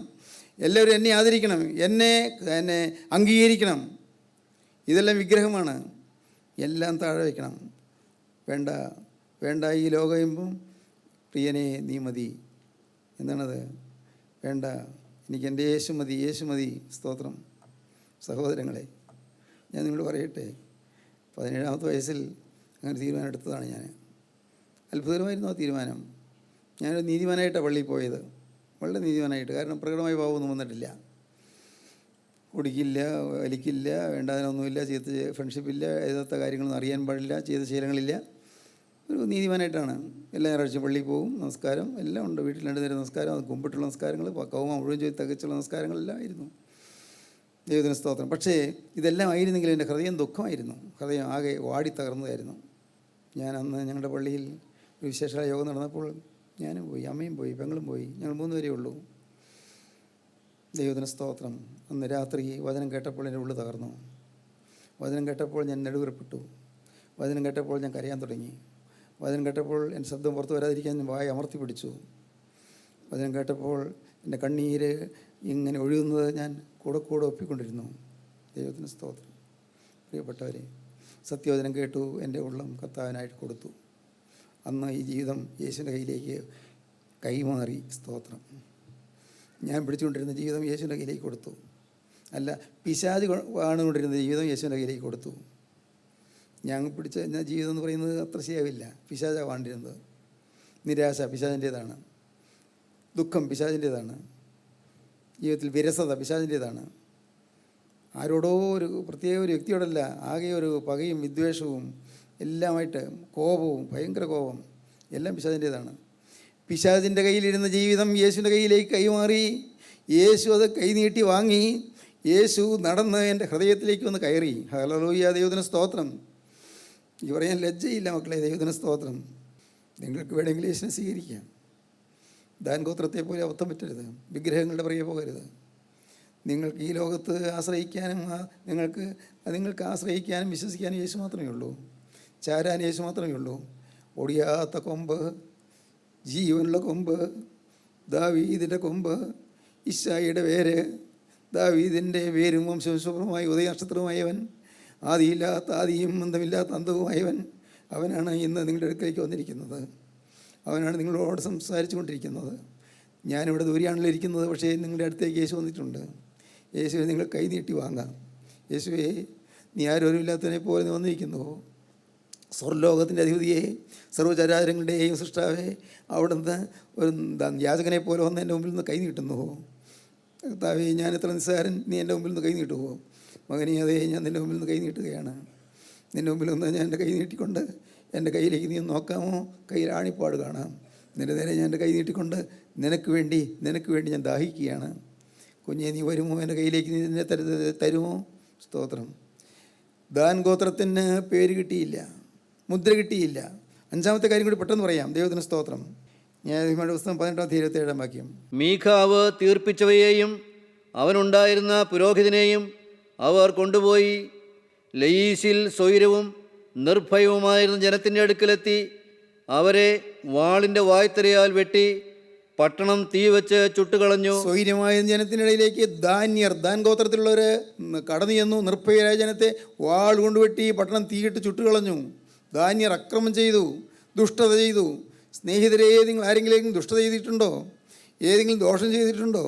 എല്ലാവരും എന്നെ ആദരിക്കണം, എന്നെ എന്നെ അംഗീകരിക്കണം. ഇതെല്ലാം വിഗ്രഹമാണ്. എല്ലാം താഴെ വയ്ക്കണം. വേണ്ട വേണ്ട ഈ ലോകമെമ്പും പ്രിയനെ നീ മതി. എന്താണത്? വേണ്ട, എനിക്ക് എൻ്റെ യേശു മതി, യേശു മതി. സ്തോത്രം. സഹോദരങ്ങളെ, ഞാൻ നിങ്ങളോട് പറയട്ടെ, 17-ാമത്തെ വയസ്സിൽ അങ്ങനെ തീരുമാനം എടുത്തതാണ് ഞാൻ. അത്ഭുതകരമായിരുന്നു ആ തീരുമാനം. ഞാനൊരു നീതിമാനായിട്ടാണ് പള്ളിയിൽ പോയത്, വളരെ നീതിമാനായിട്ട്. കാരണം പ്രകടമായ പാവമൊന്നും വന്നിട്ടില്ല. കുടിക്കില്ല, വലിക്കില്ല, വേണ്ടാതിനൊന്നുമില്ല, ചെയ്ത ഫ്രണ്ട്ഷിപ്പില്ല, എഴുതാത്ത കാര്യങ്ങളൊന്നും അറിയാൻ പാടില്ല, ചെയ്ത ശീലങ്ങളില്ല. ഒരു നീതിമാനായിട്ടാണ്. എല്ലാ ഞായറാഴ്ച പള്ളിയിൽ പോകും, നമസ്കാരം എല്ലാം ഉണ്ട്. വീട്ടിൽ 2 നേരം നമസ്കാരം, അത് കുമ്പിട്ടുള്ള നമസ്കാരങ്ങൾ, കൗമ മുഴുവൻ ചെയ്ത് തികച്ചുള്ള നമസ്കാരങ്ങളെല്ലാം ആയിരുന്നു. ദൈവത്തിന് സ്തോത്രം. പക്ഷേ ഇതെല്ലാം ആയിരുന്നെങ്കിലും എൻ്റെ ഹൃദയം ദുഃഖമായിരുന്നു. ഹൃദയം ആകെ വാടി തകർന്നതായിരുന്നു. ഞാൻ അന്ന് ഞങ്ങളുടെ പള്ളിയിൽ ഒരു വിശേഷ യോഗം നടന്നപ്പോൾ ഞാനും പോയി, അമ്മയും പോയി, പെങ്ങളും പോയി. ഞങ്ങൾ 3 പേരേ ഉള്ളൂ. ദൈവത്തിന് സ്തോത്രം. അന്ന് രാത്രി വചനം കേട്ടപ്പോൾ എൻ്റെ ഉള്ളിൽ തകർന്നു. വചനം കേട്ടപ്പോൾ ഞാൻ നെടുവീർപ്പെട്ടു. വചനം കേട്ടപ്പോൾ ഞാൻ കരയാൻ തുടങ്ങി. വചനം കേട്ടപ്പോൾ എൻ്റെ ശബ്ദം പുറത്തു വരാതിരിക്കാൻ ഞാൻ വായ അമർത്തി പിടിച്ചു. വചനം കേട്ടപ്പോൾ എൻ്റെ കണ്ണീര് ഇങ്ങനെ ഒഴുകുന്നത് ഞാൻ കൂടെ കൂടെ ഒപ്പിക്കൊണ്ടിരുന്നു. ദൈവത്തിന് സ്തോത്രം. പ്രിയപ്പെട്ടവരെ, സത്യവചനം കേട്ടു, എൻ്റെ ഉള്ളം കർത്താവിനായിട്ട് കൊടുത്തു. അന്ന് ഈ ജീവിതം യേശുവിൻ്റെ കയ്യിലേക്ക് കൈമാറി. സ്തോത്രം. ഞാൻ പിടിച്ചുകൊണ്ടിരുന്ന ജീവിതം യേശുവിൻ്റെ കയ്യിലേക്ക് കൊടുത്തു. അല്ല, പിശാച് വാണുകൊണ്ടിരുന്ന ജീവിതം യേശുവിൻ്റെ കയ്യിലേക്ക് കൊടുത്തു. ഞാൻ പിടിച്ച ജീവിതം എന്ന് പറയുന്നത് അത്ര ശരിയാവില്ല. പിശാചാണ് വാണ്ടിരുന്നത്. നിരാശ പിശാചിൻ്റേതാണ്. ദുഃഖം പിശാചിൻ്റേതാണ്. ജീവിതത്തിൽ വിരസത പിശാചിൻ്റേതാണ്. ആരോടോ ഒരു പ്രത്യേക ഒരു വ്യക്തിയോടല്ല, ആകെ ഒരു പകയും വിദ്വേഷവും എല്ലാമായിട്ട്, കോപവും, ഭയങ്കര കോപം, എല്ലാം പിശാചിൻ്റേതാണ്. പിശാചിൻ്റെ കയ്യിലിരുന്ന ജീവിതം യേശുവിൻ്റെ കയ്യിലേക്ക് കൈമാറി. യേശു അത് കൈനീട്ടി വാങ്ങി. യേശു നടന്ന് എൻ്റെ ഹൃദയത്തിലേക്ക് വന്ന് കയറി. ഹല്ലേലൂയ, ദൈവത്തിന് സ്തോത്രം. ഈ പറയാൻ ലജ്ജയില്ല മക്കളെ. ദൈവത്തിന് സ്തോത്രം. നിങ്ങൾക്ക് വേണമെങ്കിൽ യേശുവിനെ സ്വീകരിക്കാം. ദാൻ ഗോത്രത്തെ പോലെ അബദ്ധം പറ്റരുത്. വിഗ്രഹങ്ങളുടെ പുറകെ പോകരുത്. നിങ്ങൾക്ക് ഈ ലോകത്ത് ആശ്രയിക്കാനും നിങ്ങൾക്ക് ആശ്രയിക്കാനും വിശ്വസിക്കാനും യേശു മാത്രമേ ഉള്ളൂ. ചാരാൻ യേശു മാത്രമേ ഉള്ളൂ. ഒടിയാത്ത കൊമ്പ്, ജീവനുള്ള കൊമ്പ്, ദാവീദിൻ്റെ കൊമ്പ്, ഇശായിയുടെ വേര്, ദാവീദിൻ്റെ വേരും വംശവംശപരമായി ഉദയനക്ഷത്രവുമായവൻ, ആദിയില്ലാത്ത ആദിയും അന്തമില്ലാത്ത അന്തവുമായവൻ, അവനാണ് ഇന്ന് നിങ്ങളുടെ അടുക്കലേക്ക് വന്നിരിക്കുന്നത്. അവനാണ് നിങ്ങളോട് സംസാരിച്ചു കൊണ്ടിരിക്കുന്നത്. ഞാനിവിടെ ദൂരെയാണല്ലോ ഇരിക്കുന്നത്, പക്ഷേ നിങ്ങളുടെ അടുത്തേക്ക് യേശു വന്നിട്ടുണ്ട്. യേശുവെ നിങ്ങൾ കൈ നീട്ടി വാങ്ങാം. യേശുവെ, നീ ആരോരുമില്ലാത്തതിനെ പോലെ നീ വന്നിരിക്കുന്നുവോ? സ്വർലോകത്തിൻ്റെ അധിപതിയെ, സർവ്വചരാചരങ്ങളുടെയും സൃഷ്ടാവെ, അവിടുന്ന് ഒരു യാചകനെ പോലെ വന്ന് എൻ്റെ മുമ്പിൽ നിന്ന് കൈ നീട്ടുന്നുവോ? കർത്താവേ, ഞാൻ എത്ര നിസ്സാരൻ, നീ എൻ്റെ മുമ്പിൽ നിന്ന് കൈ നീട്ടുവോ? മകനെ, അതേ, ഞാൻ നിൻ്റെ മുമ്പിൽ നിന്ന് കൈ നീട്ടുകയാണ്. നിൻ്റെ മുമ്പിൽ നിന്ന് ഞാൻ എൻ്റെ കൈ നീട്ടിക്കൊണ്ട് എൻ്റെ കയ്യിലേക്ക് നീ നോക്കാമോ? കയ്യിൽ ആണിപ്പാട് കാണാം. നിൻ്റെ നേരെ ഞാൻ എൻ്റെ കൈ നീട്ടിക്കൊണ്ട് നിനക്ക് വേണ്ടി ഞാൻ ദാഹിക്കുകയാണ്. കുഞ്ഞെ, നീ വരുമോ? എൻ്റെ കയ്യിലേക്ക് നീ നിന്നെ തരുമോ? സ്തോത്രം. ദാൻ ഗോത്രത്തിന് പേര് കിട്ടിയില്ല, മുദ്ര കിട്ടിയില്ല. 5-ാമത്തെ കാര്യം കൂടി പെട്ടെന്ന് പറയാം. ദൈവത്തിന് സ്തോത്രം. ന്യായാധിപന്മാരുടെ പുസ്തകം 18-27 വാക്യം. മീഖാവ് തീർപ്പിച്ചവയെയും അവനുണ്ടായിരുന്ന പുരോഹിതനെയും അവർ കൊണ്ടുപോയി ലയീസിൽ സ്വൈരവും നിർഭയവുമായിരുന്ന ജനത്തിൻ്റെ അടുക്കലെത്തി അവരെ വാളിൻ്റെ വായ്ത്തരയാൽ വെട്ടി പട്ടണം തീ വെച്ച് ചുട്ടുകളഞ്ഞു. സ്വൈര്യമായ ജനത്തിനിടയിലേക്ക് ദാൻ ഗോത്രത്തിലുള്ളവർ കടന്നു ചെന്നു. നിർഭയരായ ജനത്തെ വാൾ കൊണ്ടുവെട്ടി പട്ടണം തീയിട്ട് ചുട്ടുകളഞ്ഞു. ദാന്യർ അക്രമം ചെയ്തു, ദുഷ്ടത ചെയ്തു. സ്നേഹിതരെ, നിങ്ങൾ ആരെങ്കിലും ദുഷ്ടത ചെയ്തിട്ടുണ്ടോ? ഏതെങ്കിലും ദോഷം ചെയ്തിട്ടുണ്ടോ?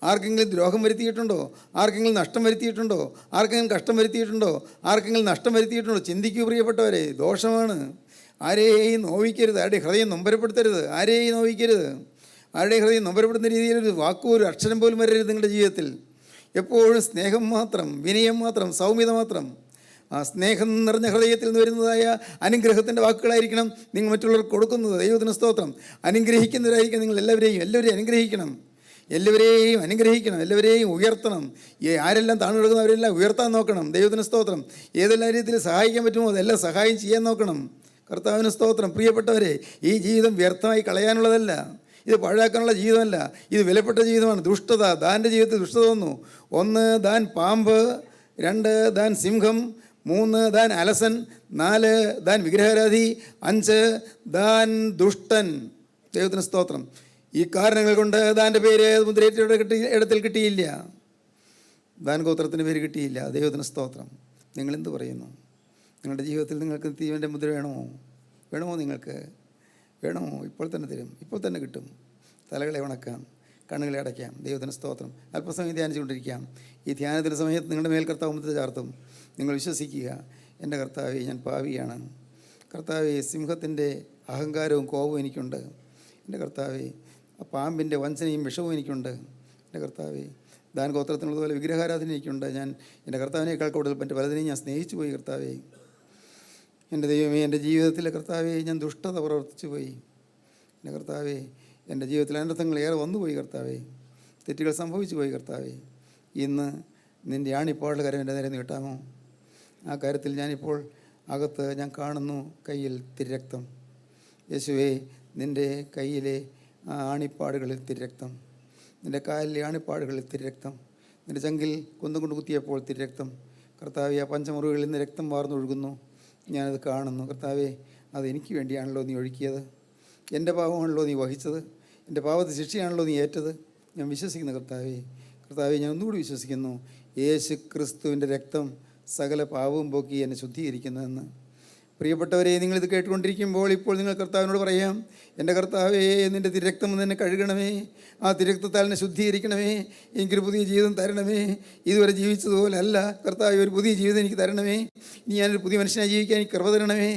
ആർക്കെങ്കിലും ദ്രോഹം വരുത്തിയിട്ടുണ്ടോ? ആർക്കെങ്കിലും നഷ്ടം വരുത്തിയിട്ടുണ്ടോ? ആർക്കെങ്കിലും കഷ്ടം വരുത്തിയിട്ടുണ്ടോ? ആർക്കെങ്കിലും നഷ്ടം വരുത്തിയിട്ടുണ്ടോ? ചിന്തിക്കൂ പ്രിയപ്പെട്ടവരെ, ദോഷമാണ്. ആരെയും നോവിക്കരുത്, ആരുടെ ഹൃദയം നൊമ്പരപ്പെടുത്തരുത്. ആരെയും നോവിക്കരുത്. ആരുടെ ഹൃദയം നൊമ്പരപ്പെടുന്ന രീതിയിലൊരു വാക്കോ ഒരു അക്ഷരം പോലും വരരുത് നിങ്ങളുടെ ജീവിതത്തിൽ. എപ്പോഴും സ്നേഹം മാത്രം, വിനയം മാത്രം, സൗമ്യത മാത്രം. ആ സ്നേഹം നിറഞ്ഞ ഹൃദയത്തിൽ നിന്ന് വരുന്നതായ അനുഗ്രഹത്തിൻ്റെ വാക്കുകളായിരിക്കണം നിങ്ങൾ മറ്റുള്ളവർക്ക് കൊടുക്കുന്നത്. ദൈവത്തിന് സ്തോത്രം. അനുഗ്രഹിക്കുന്നവരായിരിക്കണം നിങ്ങൾ. എല്ലാവരെയും അനുഗ്രഹിക്കണം. എല്ലാവരെയും ഉയർത്തണം. ആരെല്ലാം താണു കിടക്കുന്നവരെല്ലാം ഉയർത്താൻ നോക്കണം. ദൈവത്തിന് സ്തോത്രം. ഏതെല്ലാം രീതിയിൽ സഹായിക്കാൻ പറ്റുമോ അതെല്ലാം സഹായം ചെയ്യാൻ നോക്കണം. കർത്താവിന് സ്തോത്രം. പ്രിയപ്പെട്ടവരെ, ഈ ജീവിതം വ്യർത്ഥമായി കളയാനുള്ളതല്ല. ഇത് പാഴാക്കാനുള്ള ജീവിതമല്ല. ഇത് വിലപ്പെട്ട ജീവിതമാണ്. ദുഷ്ടത, ദാൻ്റെ ജീവിതത്തിൽ ദുഷ്ടത വന്നു. 1 ദാൻ പാമ്പ്, 2 ദാൻ സിംഹം, 3 ദാൻ അലസൻ, 4 ദാൻ വിഗ്രഹാരാധി, 5 ദാൻ ദുഷ്ടൻ. ദൈവത്തിന് സ്തോത്രം. ഈ കാരണങ്ങൾ കൊണ്ട് ദാൻ്റെ പേര് മുദ്രയേറ്റയുടെ ഇടത്തിൽ കിട്ടിയില്ല. ദാൻ ഗോത്രത്തിൻ്റെ പേര് കിട്ടിയില്ല. ദൈവത്തിന് സ്തോത്രം. നിങ്ങളെന്ത് പറയുന്നു? നിങ്ങളുടെ ജീവിതത്തിൽ നിങ്ങൾക്ക് നിത്യജീവൻ്റെ മുദ്ര വേണമോ നിങ്ങൾക്ക് വേണമോ? ഇപ്പോൾ തന്നെ തരും, ഇപ്പോൾ തന്നെ കിട്ടും. തലകളെ ഉണക്കാം, കണ്ണുകളെ അടയ്ക്കാം. ദൈവത്തിന് സ്തോത്രം. അല്പസമയം ധ്യാനിച്ചുകൊണ്ടിരിക്കാം. ഈ ധ്യാനത്തിൻ്റെ സമയത്ത് നിങ്ങളുടെ മേൽ കർത്താവ് മുദ്ര ചാർത്തും. നിങ്ങൾ വിശ്വസിക്കുക, എൻ്റെ കർത്താവേ, ഞാൻ പാപിയാണ്. കർത്താവേ, സിംഹത്തിൻ്റെ അഹങ്കാരവും കോപവും എനിക്കുണ്ട്. എൻ്റെ കർത്താവേ, പാമ്പിൻ്റെ വഞ്ചനയും വിഷവും എനിക്കുണ്ട്. എൻ്റെ കർത്താവേ, ദാൻ ഗോത്രത്തിനുള്ളതുപോലെ വിഗ്രഹാരാധന എനിക്കുണ്ട്. ഞാൻ എൻ്റെ കർത്താവിനേക്കാൾ കൂടുതൽ മറ്റ് പലതിനെയും ഞാൻ സ്നേഹിച്ചു പോയി. കർത്താവേ, എൻ്റെ ദൈവമേ, എൻ്റെ ജീവിതത്തിലെ കർത്താവേ, ഞാൻ ദുഷ്ടത പ്രവർത്തിച്ചു പോയി. എൻ്റെ കർത്താവേ, എൻ്റെ ജീവിതത്തിൽ അനർത്ഥങ്ങൾ ഏറെ വന്നുപോയി. കർത്താവേ, തെറ്റുകൾ സംഭവിച്ചു പോയി. കർത്താവേ, ഇന്ന് നിൻ്റെ ആണിപ്പാടുള്ള കാര്യം എൻ്റെ നേരെ നീട്ടാമോ? ആ കാര്യത്തിൽ ഞാനിപ്പോൾ അകത്ത് ഞാൻ കാണുന്നു കയ്യിൽ തിരക്തം. യേശുവേ, നിൻ്റെ കയ്യിലെ ആ ആണിപ്പാടുകളിൽ തിരക്തം, നിൻ്റെ കാലിലെ ആണിപ്പാടുകളിൽ തിരക്തം, നിൻ്റെ ചങ്കിൽ കുന്തം കൊണ്ട് കുത്തിയപ്പോൾ തിരക്തം. കർത്താവേ, ആ പഞ്ചമുറികളിൽ നിന്ന് രക്തം വാർന്നൊഴുകുന്നു. ഞാനത് കാണുന്നു. കർത്താവേ, അതെനിക്ക് വേണ്ടിയാണല്ലോ നീ ഒഴുക്കിയത്. എൻ്റെ പാപമാണല്ലോ നീ വഹിച്ചത്. എൻ്റെ പാപത്തെ ശിക്ഷയാണല്ലോ നീ ഏറ്റത്. ഞാൻ വിശ്വസിക്കുന്നു. കർത്താവേ, ഞാൻ ഒന്നുകൂടി വിശ്വസിക്കുന്നു. യേശു ക്രിസ്തുവിൻ്റെ രക്തം സകല പാപവും പോക്കി എന്നെ ശുദ്ധീകരിക്കുന്നുവെന്ന്. പ്രിയപ്പെട്ടവരെ, നിങ്ങളിത് കേട്ടുകൊണ്ടിരിക്കുമ്പോൾ ഇപ്പോൾ നിങ്ങൾ കർത്താവിനോട് പറയാം, എൻ്റെ കർത്താവേ, നിൻ്റെ തിരക്തം എന്നെ കഴുകണമേ, ആ തിരക്തത്താൽ എന്നെ ശുദ്ധീകരിക്കണമേ, എനിക്കൊരു പുതിയ ജീവിതം തരണമേ. ഇതുവരെ ജീവിച്ചതുപോലെ അല്ല കർത്താവേ, ഒരു പുതിയ ജീവിതം എനിക്ക് തരണമേ. ഇനി ഞാനൊരു പുതിയ മനുഷ്യനായി ജീവിക്കാൻ എനിക്ക് കൃപ തരണമേ.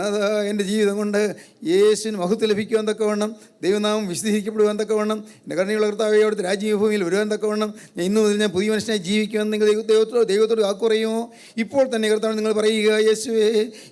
അതാ എൻ്റെ ജീവിതം കൊണ്ട് യേശുവിന് മഹത്വം ലഭിക്കുവാൻ തക്കവണ്ണം, ദൈവനാമം വിശദീകരിക്കപ്പെടുവാൻ തക്കവണ്ണം, എൻ്റെ കരുണയുള്ള കർത്താവേ, അവിടുത്തെ രാജ്യഭൂമിയിൽ വരുവാൻ തക്കവണ്ണം, ഇന്നു മുതൽ ഞാൻ പുതിയ മനുഷ്യനായി ജീവിക്കുമെന്ന് നിങ്ങൾ ദൈവത്തോട് വാക്ക് പറയുമോ? ഇപ്പോൾ തന്നെ കർത്താവ് നിങ്ങൾ പറയുക, യേശുവേ,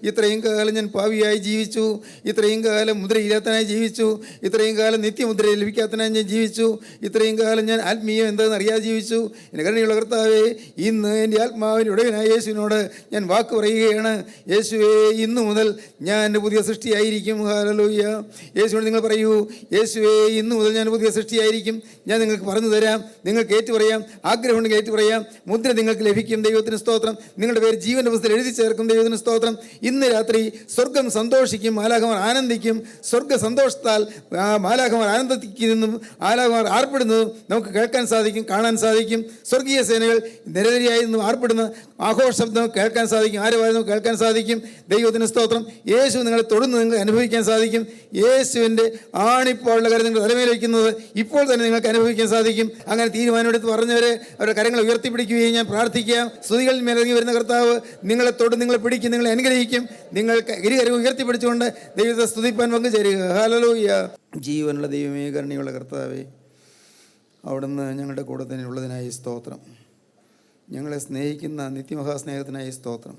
ഇത്രയും കാലം ഞാൻ പാവിയായി ജീവിച്ചു, ഇത്രയും കാലം മുദ്രയില്ലാത്തനായി ജീവിച്ചു, ഇത്രയും കാലം നിത്യമുദ്ര ലഭിക്കാത്തനായി ഞാൻ ജീവിച്ചു, ഇത്രയും കാലം ഞാൻ ആത്മീയം എന്താണെന്ന് അറിയാതെ ജീവിച്ചു. എൻ്റെ കരുണയുള്ള കർത്താവേ, ഇന്ന് എൻ്റെ ആത്മാവിൻ്റെ ഉടയനായ യേശുവിനോട് ഞാൻ വാക്ക് പറയുകയാണ്. യേശുവേ, ഇന്നു മുതൽ ഞാൻ എൻ്റെ പുതിയ സൃഷ്ടിയായിരിക്കും. ഹല്ലേലൂയ. യേശുവിനോട് നിങ്ങൾ പറയൂ, യേശുവേ, ഇന്നു മുതൽ ഞാൻ പുതിയ സൃഷ്ടിയായിരിക്കും. ഞാൻ നിങ്ങൾക്ക് പറഞ്ഞു തരാം, നിങ്ങൾക്ക് ഏറ്റു പറയാം, ആഗ്രഹമുണ്ടെങ്കിൽ ഏറ്റു പറയാം. മുദ്ര നിങ്ങൾക്ക് ലഭിക്കും. ദൈവത്തിന് സ്തോത്രം. നിങ്ങളുടെ പേര് ജീവൻ്റെ പുസ്തകത്തിൽ എഴുതി ചേർക്കും. ദൈവത്തിന് സ്തോത്രം. ഇന്ന് രാത്രി സ്വർഗം സന്തോഷിക്കും, മാലാഖമാർ ആനന്ദിക്കും. സ്വർഗ സന്തോഷത്താൽ മാലാഖമാർ ആനന്ദിക്കുന്നതും മാലാഖമാർ ആർപ്പെടുന്നതും നമുക്ക് കേൾക്കാൻ സാധിക്കും, കാണാൻ സാധിക്കും. സ്വർഗീയ സേനകൾ നിരനിരയായി നിന്നും ആർപ്പെടുന്ന ആഘോഷ ശബ്ദം കേൾക്കാൻ സാധിക്കും, ആരവാരം കേൾക്കാൻ സാധിക്കും. ദൈവത്തിന് സ്തോത്രം. യേശു നിങ്ങളെ തൊടുന്ന് നിങ്ങൾക്ക് അനുഭവിക്കാൻ സാധിക്കും. യേശുവിൻ്റെ ആണിപ്പോഴുള്ള കാര്യം നിങ്ങൾ തലമേൽ വയ്ക്കുന്നത് ഇപ്പോൾ തന്നെ നിങ്ങൾക്ക് അനുഭവിക്കാൻ സാധിക്കും. അങ്ങനെ തീരുമാനമെടുത്ത് പറഞ്ഞവരെ അവരുടെ കരങ്ങൾ ഉയർത്തിപ്പിടിക്കുകയും ഞാൻ പ്രാർത്ഥിക്കാം. സ്തുതികളിൽ മേലിറങ്ങി വരുന്ന കർത്താവ് നിങ്ങളെ തൊട്ട് നിങ്ങളെ പിടിക്കും, നിങ്ങളെ അനുഗ്രഹിക്കും. നിങ്ങൾക്ക് ഇരുകരം ഉയർത്തിപ്പിടിച്ചുകൊണ്ട് ദൈവത്തെ സ്തുതിപ്പാൻ പങ്കുചേരുക. ഹല്ലേലൂയ. ജീവനുള്ള ദൈവമേ, കരുണയുള്ള കർത്താവേ, അവിടുന്ന് ഞങ്ങളുടെ കൂടെ തന്നെ ഉള്ളതിനായി സ്തോത്രം. ഞങ്ങളെ സ്നേഹിക്കുന്ന നിത്യമഹാസ്നേഹത്തിനായി സ്തോത്രം.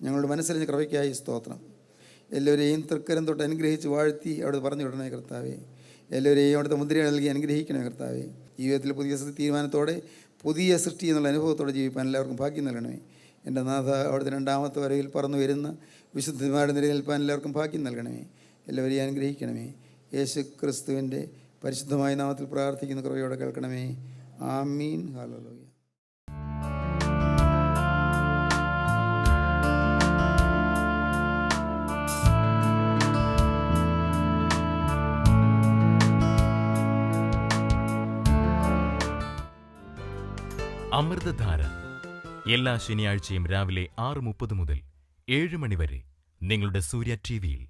ഞങ്ങളുടെ മനസ്സിലിഞ്ഞ കൃപയ്ക്കായി സ്തോത്രം. എല്ലാവരെയും തൃക്കരം തൊട്ട് അനുഗ്രഹിച്ച് വാഴ്ത്തി അവിടെ പറഞ്ഞു വിടണേ കർത്താവേ. എല്ലാവരെയും അവിടുത്തെ മുദ്ര നൽകി അനുഗ്രഹിക്കണേ കർത്താവേ. ജീവിതത്തിൽ പുതിയ തീരുമാനത്തോടെ, പുതിയ സൃഷ്ടി എന്നുള്ള അനുഭവത്തോടെ ജീവിപ്പാൻ എല്ലാവർക്കും ഭാഗ്യം നൽകണമേ. എൻ്റെ നാഥ, അവിടുത്തെ രണ്ടാമത്തെ വരയിൽ പറന്നു വരുന്ന വിശുദ്ധന്മാരുടെ നിരയിൽ നിൽപ്പാൻ എല്ലാവർക്കും ഭാഗ്യം നൽകണമേ. എല്ലാവരെയും അനുഗ്രഹിക്കണമേ. യേശു ക്രിസ്തുവിൻ്റെ പരിശുദ്ധമായ നാമത്തിൽ പ്രാർത്ഥിക്കുന്ന കൃപയോടെ കേൾക്കണമേ. ആമീൻ. ഹല്ലേലൂയ. അമൃതധാര എല്ലാ ശനിയാഴ്ചയും രാവിലെ 6:30 മുതൽ 7 മണി വരെ നിങ്ങളുടെ സൂര്യ ടിവിയിൽ.